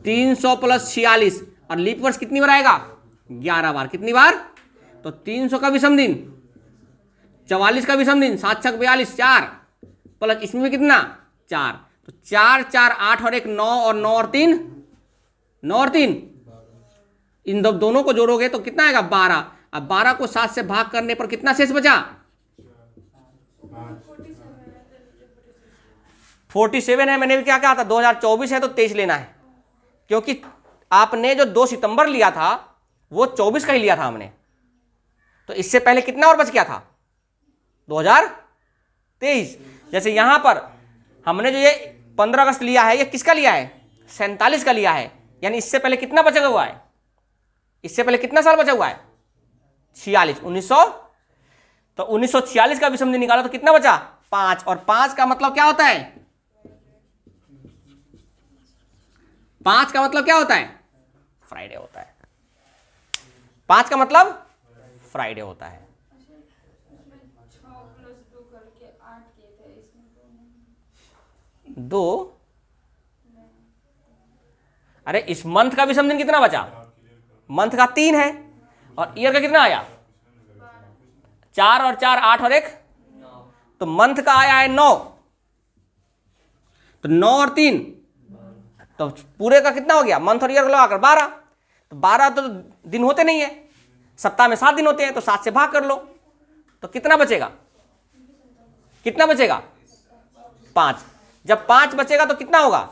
300 प्लस 46, और लीप वर्ष कितनी बार आएगा, 11 बार। कितनी बार, तो 300 का विषम दिन, 44 का विषम दिन, 7 6 42, 4 प्लस इसमें भी कितना 4, तो 4 4 8 और 1 9 और 9 और 3 9 और 3, इन दोनों को जोड़ोगे तो कितना आएगा 12। अब 12 को 7 से भाग करने पर कितना शेष बचा, 47 है, मैंने भी क्या कहा था 2024 है तो 23 लेना है, क्योंकि आपने जो 2 सितंबर लिया था वो 24 का ही लिया था हमने, तो इससे पहले कितना और बच गया था 2023। जैसे यहां पर हमने जो ये 15 अगस्त लिया है, ये किसका लिया है 47 का लिया है, यानी इससे पहले कितना बचा हुआ है, इससे पहले कितना साल बचा हुआ है 46, 1900, तो 1946 का विषम दिन निकाला तो कितना बचा 5, और 5 का मतलब क्या होता है, 5 का मतलब क्या होता है फ्राइडे होता है, 5 का मतलब फ्राइडे होता है। उसमें 6 + 2 करके 8 किए थे, इसमें 2 नहीं। 2, अरे इस मंथ का विषम दिन कितना बचा, मंथ का 3 है, और ईयर का कितना आया 4 और 4 8 और 1, तो मंथ का आया है 9, तो 9 और 3, तो पूरे का कितना हो गया मंथ और ईयर को लगाकर 12, तो 12 तो दिन होते नहीं है, सप्ताह में 7 दिन होते हैं, तो 7 से भाग कर लो, तो कितना बचेगा, कितना बचेगा 5। जब 5 बचेगा तो कितना होगा,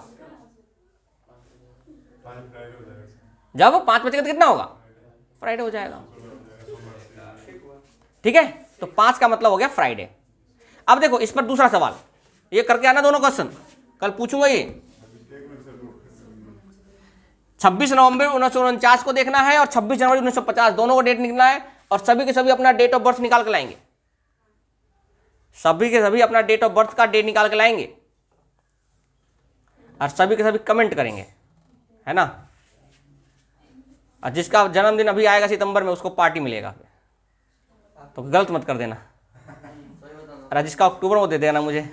जब 5 बचेगा तो कितना होगा फ्राइडे हो जाएगा, ठीक है। तो 5 का मतलब हो गया फ्राइडे। अब देखो इस पर दूसरा सवाल, ये करके आना दोनों क्वेश्चन, कल पूछूंगा ये। 26 नवंबर 1949 को देखना है और 26 जनवरी 1950, दोनों को डेट निकलना है, और सभी के सभी अपना डेट ऑफ बर्थ निकाल के लाएंगे, सभी के सभी अपना डेट ऑफ बर्थ का डेट निकाल के लाएंगे, और सभी के सभी कमेंट करेंगे, है ना। और जिसका जन्मदिन अभी आएगा सितंबर में उसको पार्टी मिलेगा, तो गलत मत कर देना, और जिसका अक्टूबर में दे देना मुझे,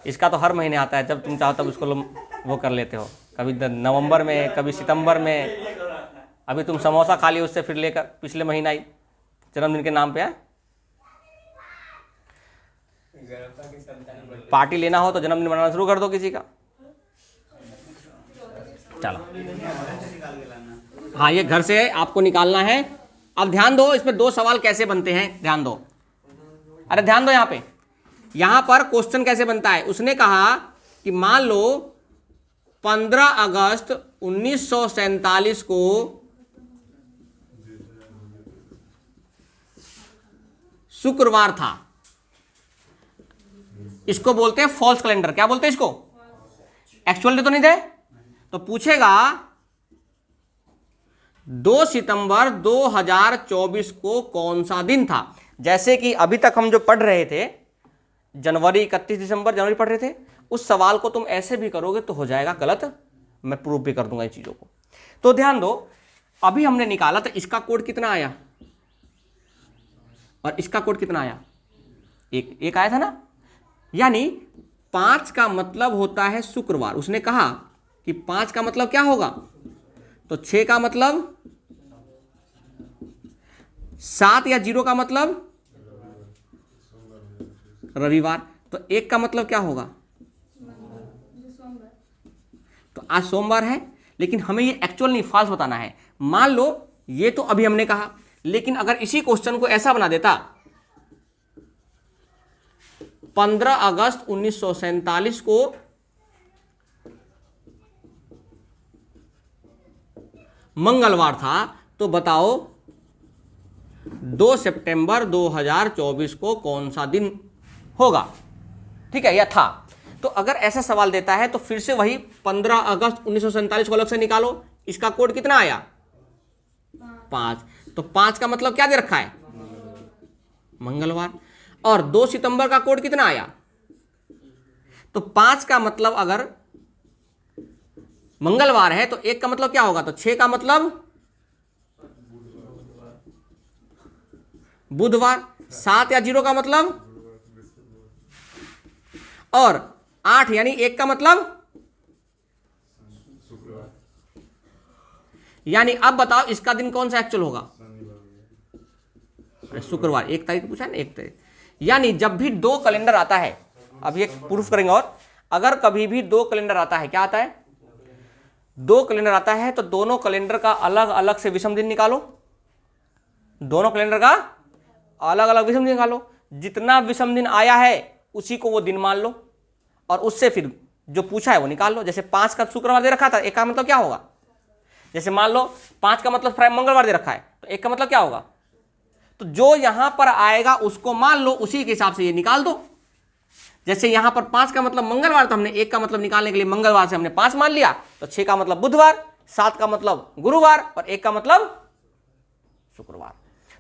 इसका तो हर महीने आता है, जब तुम चाहो तब उसको वो कर लेते हो, कभी नवंबर में कभी सितंबर में, अभी तुम समोसा खा लियो उससे, फिर लेकर पिछले महीना ही जन्मदिन के नाम पे है। पार्टी लेना हो तो जन्मदिन मनाना शुरू कर दो किसी का। चलो हाँ, ये घर से आपको निकालना है। अब ध्यान दो, इसमें 2 सवाल कैसे बनते हैं, ध्यान दो, अरे ध्यान दो, यहां पर क्वेश्चन कैसे बनता है। उसने कहा कि मान लो 15 अगस्त 1947 को शुक्रवार था, इसको बोलते हैं फॉल्स कैलेंडर। क्या बोलते हैं इसको, एक्चुअल डे तो नहीं थे, तो पूछेगा 2 सितंबर 2024 को कौन सा दिन था। जैसे कि अभी तक हम जो पढ़ रहे थे, जनवरी 31 दिसंबर जनवरी पढ़ रहे थे, उस सवाल को तुम ऐसे भी करोगे तो हो जाएगा गलत, मैं प्रूफ भी कर दूंगा इन चीजों को। तो ध्यान दो, अभी हमने निकाला तो इसका कोड कितना आया और इसका कोड कितना आया, एक आया था ना, यानी 5 का मतलब होता है शुक्रवार। उसने कहा कि 5 का मतलब क्या होगा, तो 6 का मतलब 7 या 0 का मतलब रविवार, तो 1 का मतलब क्या होगा, तो आज सोमवार है, लेकिन हमें ये एक्चुअल नहीं फॉल्स बताना है। मान लो ये तो अभी हमने कहा, लेकिन अगर इसी क्वेश्चन को ऐसा बना देता 15 अगस्त 1947 को मंगलवार था, तो बताओ 2 सितंबर 2024 को कौन सा दिन होगा, ठीक है, या था। तो अगर ऐसा सवाल देता है तो फिर से वही 15 अगस्त 1947 को अलग से निकालो, इसका कोड कितना आया 5, तो 5 का मतलब क्या दे रखा है मंगलवार, और 2 सितंबर का कोड कितना आया, तो 5 का मतलब अगर मंगलवार है तो 1 का मतलब क्या होगा, तो 6 का मतलब बुधवार, 7 या 0 का मतलब, और 8 यानी 1 का मतलब, यानी अब बताओ इसका दिन कौन सा एक्चुअल होगा, शुक्रवार। 1 तारीख पूछा ना, 1 तारीख, यानी जब भी 2 कैलेंडर आता है, अब ये प्रूफ करेंगे, और अगर कभी भी 2 कैलेंडर आता है, क्या आता है 2 कैलेंडर आता है, तो दोनों कैलेंडर का अलग अलग से विषम दिन निकालो, दोनों कैलेंडर का अलग अलग विषम दिन निकालो। जितना विषम दिन आया है उसी को वो दिन मान लो और उससे फिर जो पूछा है वो निकाल लो। जैसे 5 का शुक्रवार दे रखा था, एक का मतलब क्या होगा, जैसे मान लो 5 का मतलब मंगलवार दे रखा है तो एक का मतलब क्या होगा, तो जो यहां पर आएगा उसको मान लो, उसी के हिसाब से ये निकाल दो। जैसे यहां पर 5 का मतलब मंगलवार, तो हमने एक का मतलब निकालने के लिए मंगलवार से हमने 5 मान लिया, तो 6 का मतलब बुधवार, 7 का मतलब गुरुवार और 1 का मतलब शुक्रवार।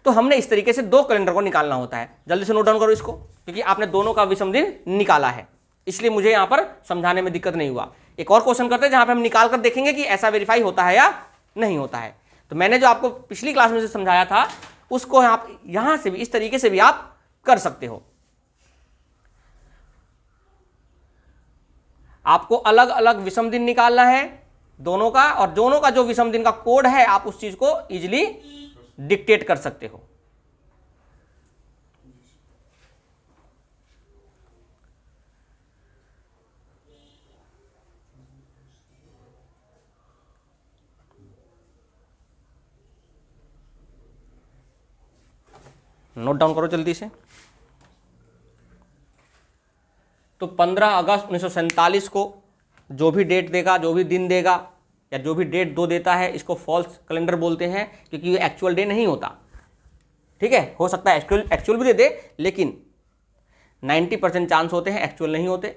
तो हमने इस तरीके से 2 कैलेंडर को निकालना होता है। जल्दी से नोट डाउन करो इसको, क्योंकि आपने दोनों का विषम दिन निकाला है, इसलिए मुझे यहां पर समझाने में दिक्कत नहीं हुआ। एक और क्वेश्चन करते हैं जहां पे हम निकाल कर देखेंगे कि ऐसा वेरीफाई होता है या नहीं होता है। तो मैंने जो आपको पिछली क्लास में से समझाया था उसको आप यहां से भी इस तरीके से भी आप कर सकते हो। आपको अलग अलग विषम दिन निकालना है दोनों का, और दोनों का जो विषम दिन का कोड है आप उस चीज को इजीली डिक्टेट कर सकते हो। नोट डाउन करो जल्दी से। तो 15 अगस्त 1947 को जो भी डेट देगा, जो भी दिन देगा या जो भी डेट दो देता है, इसको फॉल्स कैलेंडर बोलते हैं, क्योंकि ये एक्चुअल डे नहीं होता। ठीक है, हो सकता है एक्चुअल भी दे दे, लेकिन 90% चांस होते हैं एक्चुअल नहीं होते।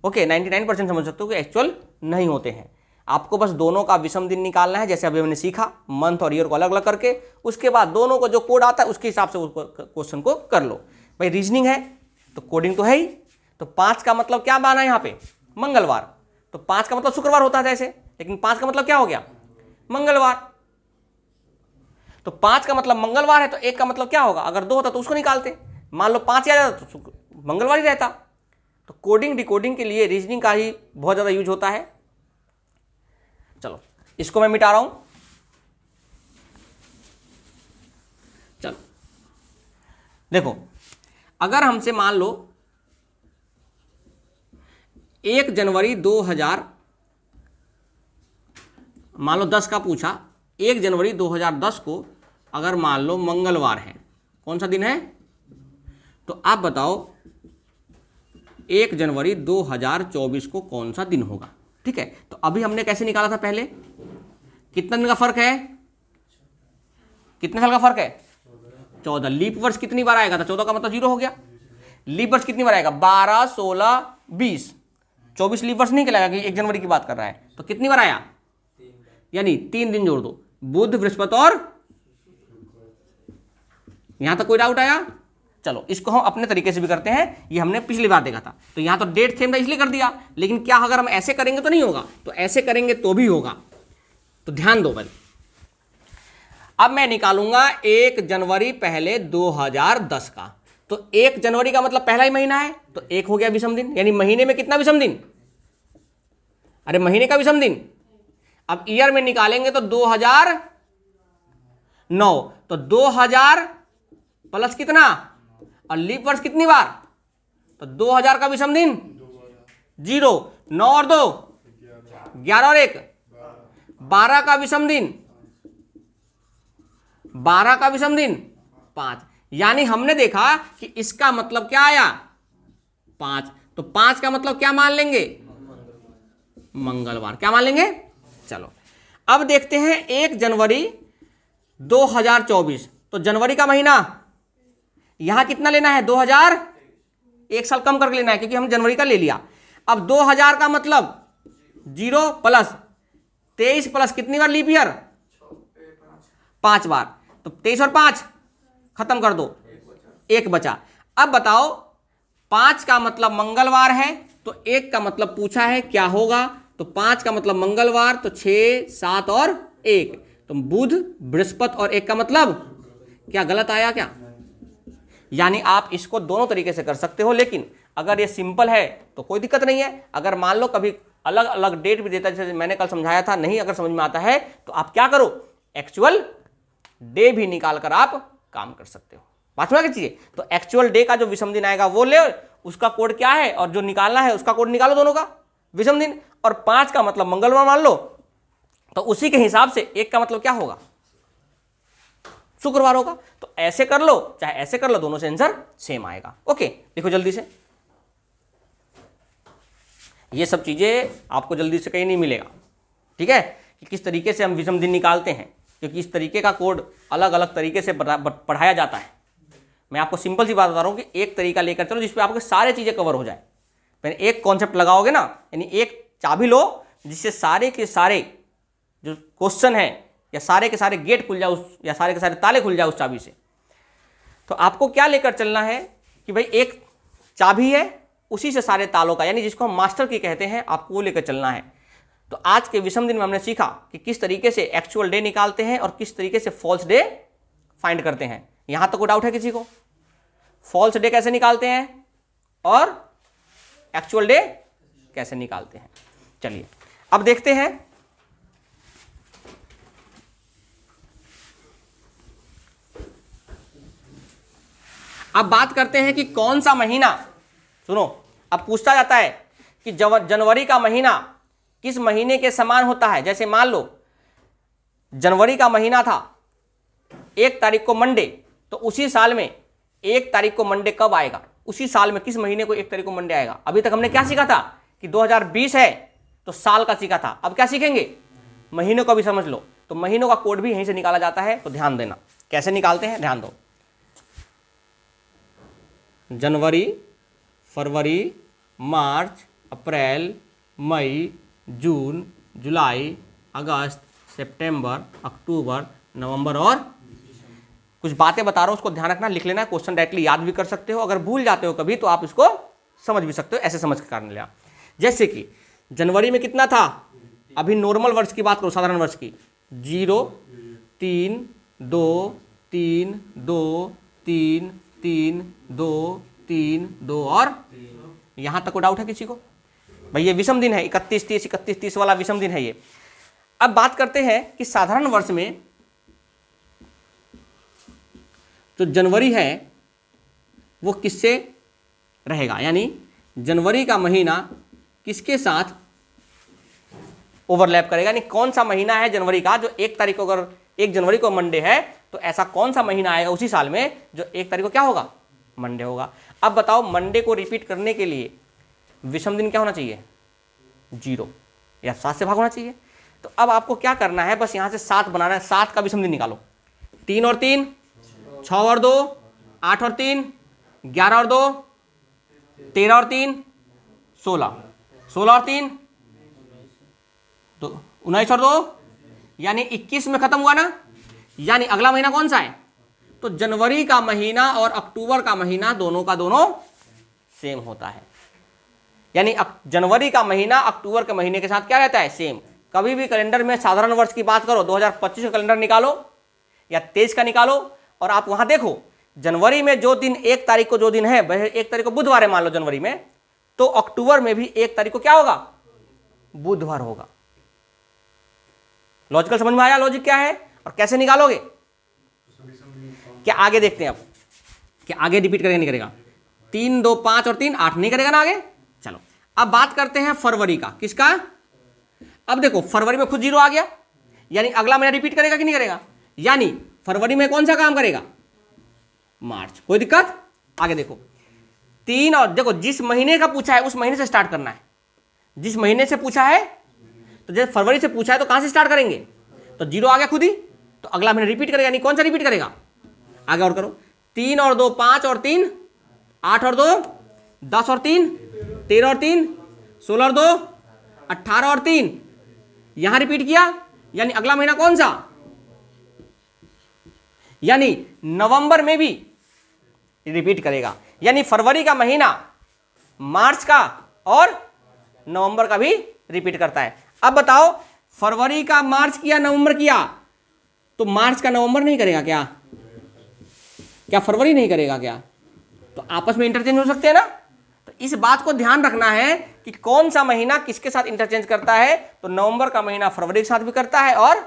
ओके, 99% समझ सकते हो कि एक्चुअल नहीं होते हैं। आपको बस दोनों का विषम दिन निकालना है, जैसे अभी हमने सीखा मंथ और ईयर को अलग अलग करके। उसके बाद दोनों को जो कोड आता है उसके हिसाब से उस क्वेश्चन को कर लो। भाई रीजनिंग है तो कोडिंग तो है ही। तो 5 का मतलब क्या माना है यहाँ पे, मंगलवार। तो 5 का मतलब शुक्रवार होता है ऐसे, लेकिन 5 का मतलब क्या हो गया, मंगलवार। तो 5 का मतलब मंगलवार है, तो 1 का मतलब क्या होगा, अगर 2 होता तो उसको निकालते। मान लो 5 आ जाता तो मंगलवार ही रहता। तो कोडिंग डिकोडिंग के लिए रीजनिंग का ही बहुत ज़्यादा यूज होता है। चलो इसको मैं मिटा रहा हूं। चलो देखो, अगर हमसे मान लो 1 जनवरी 2000 मान लो 10 का पूछा, 1 जनवरी 2010 को अगर मान लो मंगलवार है, कौन सा दिन है, तो आप बताओ 1 जनवरी 2024 को कौन सा दिन होगा। ठीक है, तो अभी हमने कैसे निकाला था, पहले कितना दिन का फर्क है, कितने साल का फर्क है, 14। लीप वर्ष कितनी बार आएगा था, 14 का मतलब 0 हो गया। लीप वर्ष कितनी बार आएगा, 12, 16, 20, 24 लीप वर्ष नहीं कहलाएगा कि 1 जनवरी की बात कर रहा है। तो कितनी बार आया, यानी 3 दिन जोड़ दो, बुध बृहस्पति और, यहां तक कोई डाउट आया। चलो इसको हम अपने तरीके से भी करते हैं, ये हमने पिछली बार देखा था। तो यहां तो डेट सेम था इसलिए कर दिया, लेकिन क्या अगर हम ऐसे करेंगे तो नहीं होगा, तो ऐसे करेंगे तो भी होगा। तो ध्यान दो भाई, अब मैं निकालूंगा 1 जनवरी पहले 2010 का। तो 1 जनवरी का मतलब पहला ही महीना है, तो 1 हो गया विषम दिन, यानी महीने में कितना विषम दिन, अरे महीने का विषम दिन। अब ईयर में निकालेंगे तो 2009, तो 2000 प्लस कितना, और लीप वर्ष कितनी बार, तो 2000 का विषम दिन 0, 9 और 2 11 और 1 12 का विषम दिन, 12 का विषम दिन 5। यानी हमने देखा कि इसका मतलब क्या आया, 5। तो 5 का मतलब क्या मान लेंगे, मंगलवार। क्या मान लेंगे। चलो अब देखते हैं 1 जनवरी 2024, तो जनवरी का महीना यहां कितना लेना है, 2000, 1 साल कम करके लेना है क्योंकि हम जनवरी का ले लिया। अब 2000 का मतलब 0 प्लस 23 प्लस कितनी बार लीप ईयर, 5 बार। तो 23 और 5 खत्म कर दो, 1 बचा। अब बताओ 5 का मतलब मंगलवार है, तो 1 का मतलब पूछा है क्या होगा, तो 5 का मतलब मंगलवार, तो 6, 7 और 1, तो बुध बृहस्पति और 1 का मतलब क्या गलत आया क्या। यानी आप इसको दोनों तरीके से कर सकते हो, लेकिन अगर ये सिंपल है तो कोई दिक्कत नहीं है। अगर मान लो कभी अलग अलग डेट भी देता है, जैसे मैंने कल समझाया था, नहीं अगर समझ में आता है तो आप क्या करो, एक्चुअल डे भी निकाल कर आप काम कर सकते हो। बात समझ कीजिए। तो एक्चुअल डे का जो विषम दिन आएगा वो ले, उसका कोड क्या है, और जो निकालना है उसका कोड निकालो दोनों का विषम दिन। और 5 का मतलब मंगलवार मान लो, तो उसी के हिसाब से 1 का मतलब क्या होगा, शुक्रवार होगा। तो ऐसे कर लो चाहे ऐसे कर लो, दोनों से आंसर सेम आएगा। ओके, देखो जल्दी से, ये सब चीजें आपको जल्दी से कहीं नहीं मिलेगा, ठीक है, कि किस तरीके से हम विषम दिन निकालते हैं, क्योंकि इस तरीके का कोड अलग अलग तरीके से पढ़ाया जाता है। मैं आपको सिंपल सी बात बता रहा हूँ कि एक तरीका लेकर चलो जिसपे आपके सारे चीजें कवर हो जाए। फिर एक कॉन्सेप्ट लगाओगे ना, यानी एक चाबी लो जिससे सारे के सारे जो क्वेश्चन है या सारे के सारे गेट खुल जाए उस, या सारे के सारे ताले खुल जाए उस चाबी से। तो आपको क्या लेकर चलना है कि भाई एक चाबी है, उसी से सारे तालों का, यानी जिसको हम मास्टर की कहते हैं, आपको वो लेकर चलना है। तो आज के विषम दिन में हमने सीखा कि किस तरीके से एक्चुअल डे निकालते हैं और किस तरीके से फॉल्स डे फाइंड करते हैं। यहां तक कोई डाउट है किसी को? फॉल्स डे कैसे निकालते हैं और एक्चुअल डे कैसे निकालते हैं? चलिए अब देखते हैं। अब बात करते हैं कि कौन सा महीना, सुनो, अब पूछता जाता है कि जनवरी का महीना किस महीने के समान होता है। जैसे मान लो जनवरी का महीना था 1 तारीख को मंडे, तो उसी साल में 1 तारीख को मंडे कब आएगा, उसी साल में किस महीने को 1 तारीख को मंडे आएगा। अभी तक हमने क्या सीखा था कि 2020 है तो साल का सीखा था। अब क्या सीखेंगे? महीनों का भी समझ लो। तो महीनों का कोड भी यहीं से निकाला जाता है, तो ध्यान देना कैसे निकालते हैं, ध्यान दो। जनवरी, फरवरी, मार्च, अप्रैल, मई, जून, जुलाई, अगस्त, सितंबर, अक्टूबर, नवंबर और कुछ बातें बता रहा हूं, उसको ध्यान रखना, लिख लेना। क्वेश्चन डायरेक्टली याद भी कर सकते हो, अगर भूल जाते हो कभी तो आप इसको समझ भी सकते हो, ऐसे समझ के कारण लिया। जैसे कि जनवरी में कितना था, अभी नॉर्मल वर्ष की बात करो, साधारण वर्ष की, 0, 3, 2, 3, 2, 3, 3, 2, 3, 2 और यहां तक को डाउट है किसी को? भाई ये विषम दिन है, 31, 30, 31, 30 वाला विषम दिन है ये। अब बात करते हैं कि साधारण वर्ष में जो जनवरी है वो किससे रहेगा, यानी जनवरी का महीना किसके साथ ओवरलैप करेगा, यानी कौन सा महीना है जनवरी का जो 1 तारीख को, अगर 1 जनवरी को मंडे है तो ऐसा कौन सा महीना आएगा उसी साल में जो 1 तारीख को क्या होगा, मंडे होगा। अब बताओ मंडे को रिपीट करने के लिए विषम दिन क्या होना चाहिए, 0 या 7 से भाग होना चाहिए। तो अब आपको क्या करना है, बस यहां से 7 बनाना है, 7 का विषम दिन निकालो। 3 और 3 6 और 2 8 और 3 11 और 2 13 और 3 16 16 और 3 तो 19 और 2 यानी 21 में खत्म हुआ ना। यानी अगला महीना कौन सा है, तो जनवरी का महीना और अक्टूबर का महीना दोनों का दोनों सेम होता है। यानी जनवरी का महीना अक्टूबर के महीने के साथ क्या रहता है, सेम। कभी भी कैलेंडर में साधारण वर्ष की बात करो, 2025 का कैलेंडर निकालो या 23 का निकालो और आप वहां देखो जनवरी में जो दिन 1 तारीख को जो दिन है, वह 1 तारीख को बुधवार है मान लो जनवरी में, तो अक्टूबर में भी 1 तारीख को क्या होगा, बुधवार होगा। लॉजिकल समझ में आया, लॉजिक क्या है और कैसे निकालोगे? क्या आगे देखते हैं अब, क्या आगे रिपीट करेगा नहीं करेगा? 3 2 5 और 3 8 नहीं करेगा ना आगे। चलो अब बात करते हैं फरवरी का, किसका? अब देखो फरवरी में खुद 0 आ गया, यानी अगला महीना रिपीट करेगा कि नहीं करेगा, यानी फरवरी में कौन सा काम करेगा, मार्च। कोई दिक्कत? आगे देखो 3 और देखो जिस महीने का पूछा है उस महीने से स्टार्ट करना है। जिस महीने से पूछा है, तो जैसे फरवरी से पूछा है तो कहां से स्टार्ट करेंगे, तो 0 आ गया खुद ही, तो अगला महीना रिपीट करेगा, यानी कौन सा रिपीट करेगा, आगे और करो। 3 और 2 5 और 3 8 और 2 10 और 3 13 और 3 16 और 2 18 और 3 यहां रिपीट किया, यानी अगला महीना कौन सा, यानी नवंबर में भी रिपीट करेगा। यानी फरवरी का महीना मार्च का और नवंबर का भी रिपीट करता है। अब बताओ फरवरी का मार्च किया, नवंबर किया, तो मार्च का नवंबर नहीं करेगा क्या, क्या फरवरी नहीं करेगा क्या? तो आपस में इंटरचेंज हो सकते हैं ना। तो इस बात को ध्यान रखना है कि कौन सा महीना किसके साथ इंटरचेंज करता है। तो नवंबर का महीना फरवरी के साथ भी करता है और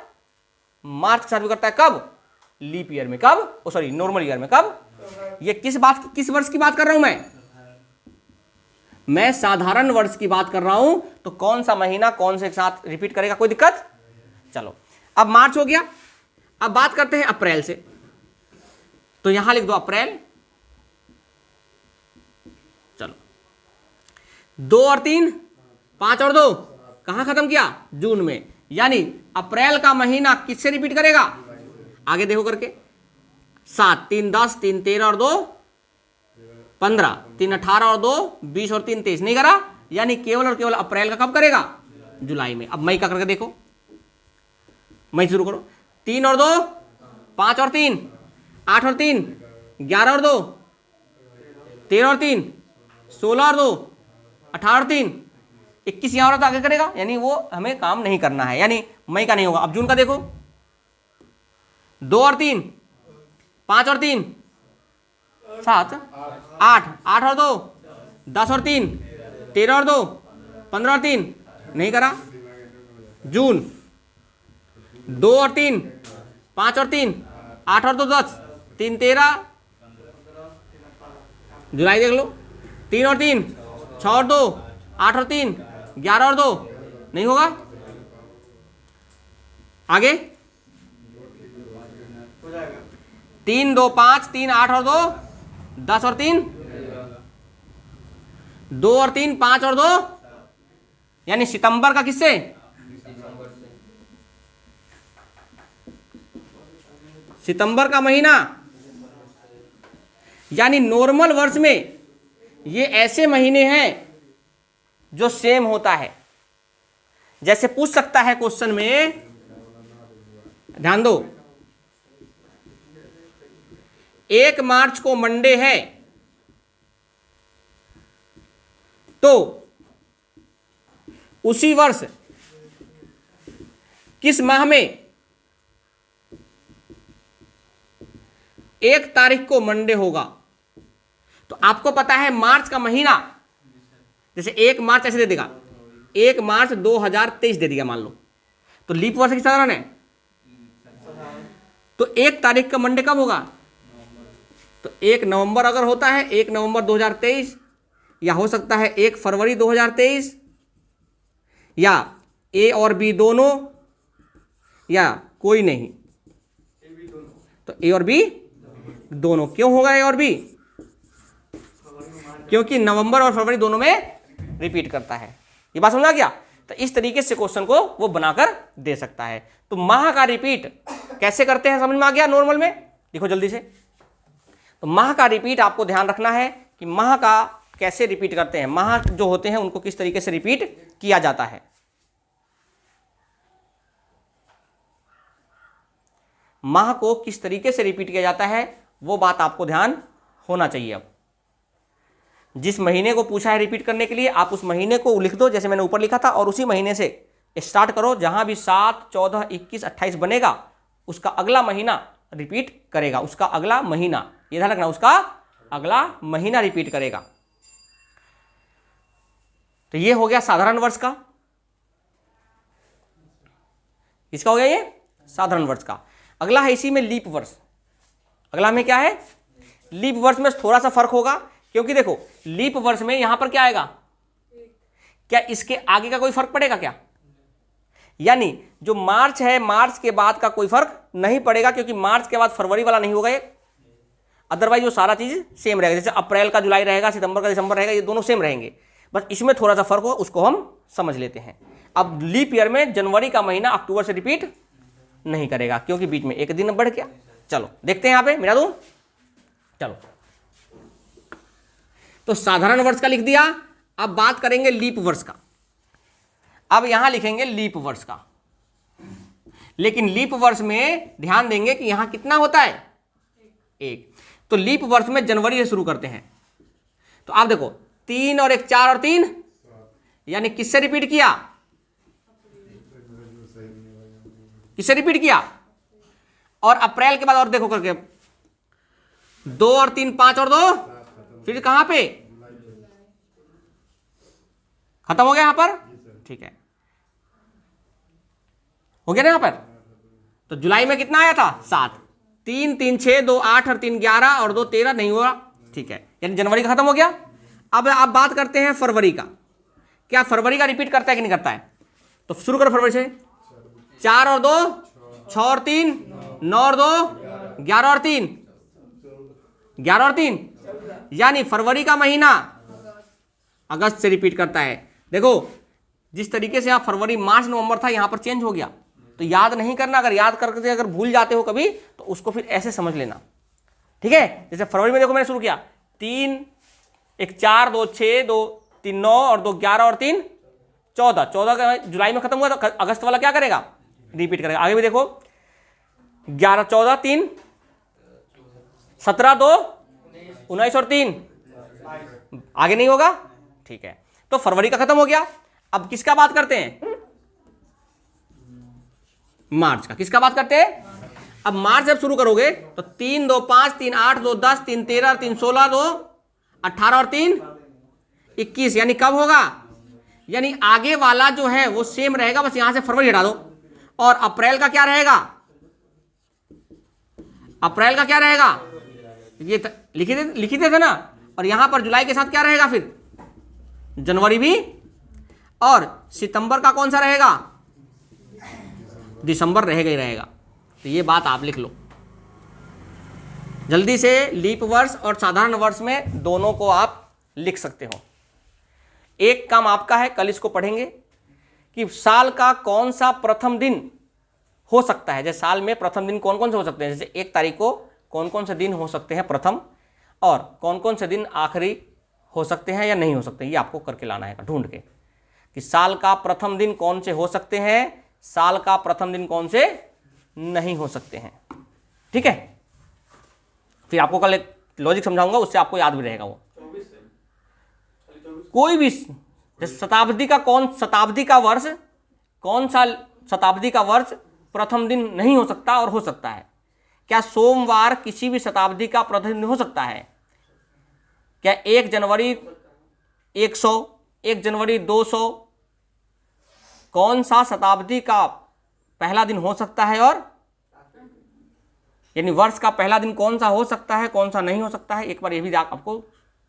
मार्च के साथ भी करता है। कब? लीप ईयर में। कब? सॉरी नॉर्मल ईयर में। कब? ये किस वर्ष की बात कर रहा हूं मैं साधारण वर्ष की बात कर रहा हूं। तो कौन सा महीना कौन से साथ रिपीट करेगा, कोई दिक्कत? चलो अब मार्च हो गया, अब बात करते हैं अप्रैल से। तो यहां लिख दो अप्रैल, चलो 2 और 3, 5 और 2 कहां खत्म किया? जून में। यानी अप्रैल का महीना किससे रिपीट करेगा? आगे देखो करके, 7, 3 10, 3 13 और 2 15, 3 18 और 2 20 और 3 23, नहीं करा। यानी केवल और केवल अप्रैल का कब करेगा? जुलाई में। अब मई का करके देखो, मई शुरू करो। 3 और 2 5 और 3 8 और 3 11 और 2 13 और 3 16 और 2 18 और 3 21 यहाँ और तो आगे करेगा। यानी वो हमें काम नहीं करना है, यानी मई का नहीं होगा। अब जून का देखो, 2 और 3 5 और 3 7 8 8 और 2 10 और 3 13 और 2 15 और 3 नहीं करा। जून 2 और 3 5 और 3 8 और 2 10 3 13। जुलाई देख लो, 3 और 3 6 और 2 8 और 3 11 और 2 नहीं होगा। आगे 3 2 5 3 8 और 2 10 और 3 2 और 3 5 और 2, यानी सितंबर का किससे? सितंबर का महीना। यानी नॉर्मल वर्ष में ये ऐसे महीने हैं जो सेम होता है। जैसे पूछ सकता है क्वेश्चन में, ध्यान दो, 1 मार्च को मंडे है तो उसी वर्ष किस माह में 1 तारीख को मंडे होगा? तो आपको पता है मार्च का महीना, जैसे 1 मार्च ऐसे दे देगा, 1 मार्च 2023 दे दिया मान लो, तो लीप वर्ष किस साधारण है? तो 1 तारीख का मंडे कब होगा? तो 1 नवंबर अगर होता है 1 नवंबर 2023, या हो सकता है 1 फरवरी 2023, या ए और बी दोनों, या कोई नहीं। तो ए और बी दोनों। क्यों होगा ए और बी? क्योंकि नवंबर और फरवरी दोनों में रिपीट करता है। ये बात समझा गया? तो इस तरीके से क्वेश्चन को वो बनाकर दे सकता है। तो माह का रिपीट कैसे करते हैं समझ में आ गया? नॉर्मल में देखो जल्दी से। तो माह का रिपीट आपको ध्यान रखना है कि माह का कैसे रिपीट करते हैं, माह जो होते हैं उनको किस तरीके से रिपीट किया जाता है। माह को किस तरीके से रिपीट किया जाता है वो बात आपको ध्यान होना चाहिए। अब जिस महीने को पूछा है रिपीट करने के लिए, आप उस महीने को लिख दो जैसे मैंने ऊपर लिखा था, और उसी महीने से स्टार्ट करो। जहां भी 7 14 21 28 बनेगा उसका अगला महीना रिपीट करेगा, उसका अगला महीना, ये ध्यान रखना, उसका अगला महीना रिपीट करेगा। तो ये हो गया साधारण वर्ष का। इसका हो गया ये साधारण वर्ष का। अगला है इसी में लीप वर्ष। अगला में क्या है? लीप वर्ष में थोड़ा सा फर्क होगा, क्योंकि देखो लीप वर्ष में यहां पर क्या आएगा? क्या इसके आगे का कोई फर्क पड़ेगा क्या? यानी जो मार्च है, मार्च के बाद का कोई फर्क नहीं पड़ेगा, क्योंकि मार्च के बाद फरवरी वाला नहीं होगा ये। अदरवाइज वो सारा चीज सेम रहेगा, जैसे अप्रैल का जुलाई रहेगा, सितंबर का दिसंबर रहेगा, ये दोनों सेम रहेंगे। बस इसमें थोड़ा सा फर्क हो, उसको हम समझ लेते हैं। अब लीप ईयर में जनवरी का महीना अक्टूबर से रिपीट नहीं करेगा, क्योंकि बीच में एक दिन बढ़ गया। चलो देखते हैं यहां पे, मिला दूं? चलो, तो साधारण वर्ष का लिख दिया। अब बात करेंगे लीप वर्ष का। अब यहां लिखेंगे लीप वर्ष का, लेकिन लीप वर्ष में ध्यान देंगे कि यहां कितना होता है? 1। तो लीप वर्ष में जनवरी से शुरू करते हैं। तो आप देखो 3 और 1 4 और 3, यानी किससे रिपीट किया? किससे रिपीट किया? और अप्रैल के बाद और देखो करके 2 और 3 5 और 2, फिर कहां पे खत्म हो गया यहां पर? ठीक है, हो गया ना यहां पर? तो जुलाई में कितना आया था? 7। 3 3 6 2 8 और 3 11 और 2 13 नहीं हुआ। ठीक है, यानी जनवरी का खत्म हो गया। अब आप बात करते हैं फरवरी का। क्या फरवरी का रिपीट करता है कि नहीं करता है? तो शुरू करो फरवरी से। 4 और 2 6 और 3 9 और 2 11 और 3 11 और 3, यानी फरवरी का महीना अगस्त से रिपीट करता है। देखो जिस तरीके से आप फरवरी मार्च नवंबर था यहाँ पर चेंज हो गया, तो याद नहीं करना। अगर याद करके अगर भूल जाते हो कभी तो उसको फिर ऐसे समझ लेना, ठीक है। जैसे फरवरी में देखो मैंने शुरू किया 3 1 4 2 6 2 3 9 और 2 11 और 3 14, 14 का जुलाई में खत्म हुआ तो अगस्त वाला क्या करेगा, रिपीट करेगा। आगे भी देखो 11 14 3 17 2 19 और 3, आगे नहीं होगा, ठीक है। तो फरवरी का खत्म हो गया। अब किसका बात करते हैं, मार्च का। किसका बात करते हैं, अब मार्च जब शुरू करोगे तो 3 2 5 3 8 2 10 3 13 3 16 2 18 और 3 21, यानी कब होगा, यानी आगे वाला जो है वो सेम रहेगा, बस यहां से फरवरी हटा दो। और अप्रैल का क्या रहेगा, अप्रैल का क्या रहेगा, ये लिखी थे ना। और यहां पर जुलाई के साथ क्या रहेगा, फिर जनवरी भी। और सितंबर का कौन सा रहेगा, दिसंबर रहेगा ही रहेगा। तो ये बात आप लिख लो जल्दी से। लीप वर्ष और साधारण वर्ष में दोनों को आप लिख सकते हो। एक काम आपका है, कल इसको पढ़ेंगे कि साल का कौन सा प्रथम दिन हो सकता है। जैसे साल में प्रथम दिन कौन कौन से हो सकते हैं, जैसे 1 तारीख को कौन कौन से दिन हो सकते हैं प्रथम, और कौन कौन से दिन आखिरी हो सकते हैं या नहीं हो सकते, ये आपको करके लाना है ढूंढ के कि साल का प्रथम दिन कौन से हो सकते हैं, साल का प्रथम दिन कौन से नहीं हो सकते हैं, ठीक है। फिर आपको कल एक लॉजिक समझाऊंगा, उससे आपको याद भी रहेगा। वो कोई भी शताब्दी का वर्ष, कौन सा शताब्दी का वर्ष प्रथम दिन नहीं हो सकता और हो सकता है। क्या सोमवार किसी भी शताब्दी का प्रथम दिन हो सकता है, क्या 1 जनवरी 100, 1 जनवरी 200, कौन सा शताब्दी का पहला दिन हो सकता है, और यानी वर्ष का पहला दिन कौन सा हो सकता है, कौन सा नहीं हो सकता है। एक बार ये भी आपको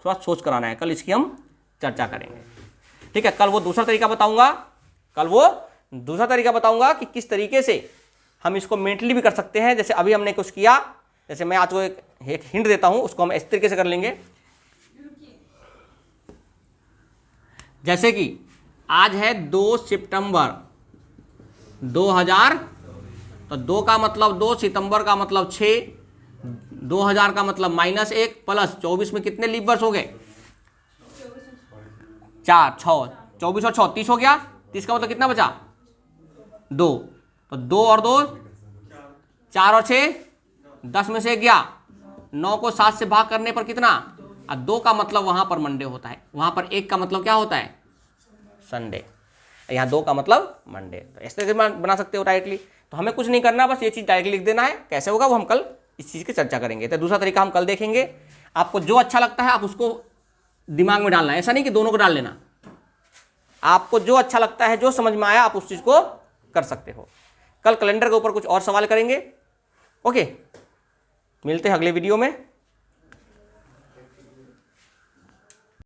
थोड़ा सोच कराना है, कल इसकी हम चर्चा करेंगे, ठीक है। कल वो दूसरा तरीका बताऊंगा कि किस तरीके से हम इसको मेंटली भी कर सकते हैं। जैसे अभी हमने कुछ किया, जैसे मैं आज को एक हिंट देता हूं, उसको हम इस तरीके से कर लेंगे। जैसे कि आज है 2 सितंबर 2000, तो 2 का मतलब 2, सितंबर का मतलब 6, 2000 का मतलब -1 प्लस 24 में कितने लीप वर्ष हो गए, 4 6, 24 और 6 30 हो गया। 30 का मतलब कितना बचा, 2, तो 2 और 2 4 और 6 10 में से गया, 9 को 7 से भाग करने पर कितना, और 2 का मतलब वहां पर मंडे होता है, वहां पर 1 का मतलब क्या होता है, संडे, यहाँ 2 का मतलब मंडे। तो इस तरीके से बना सकते हो डायरेक्टली। तो हमें कुछ नहीं करना, बस ये चीज़ डायरेक्टली लिख देना है। कैसे होगा वो हम कल इस चीज़ की चर्चा करेंगे। तो दूसरा तरीका हम कल देखेंगे। आपको जो अच्छा लगता है आप उसको दिमाग में डालना है, ऐसा नहीं कि दोनों को डाल लेना। आपको जो अच्छा लगता है, जो समझ में आया, आप उस चीज़ को कर सकते हो। कल कैलेंडर के ऊपर कुछ और सवाल करेंगे। ओके, मिलते हैं अगले वीडियो में।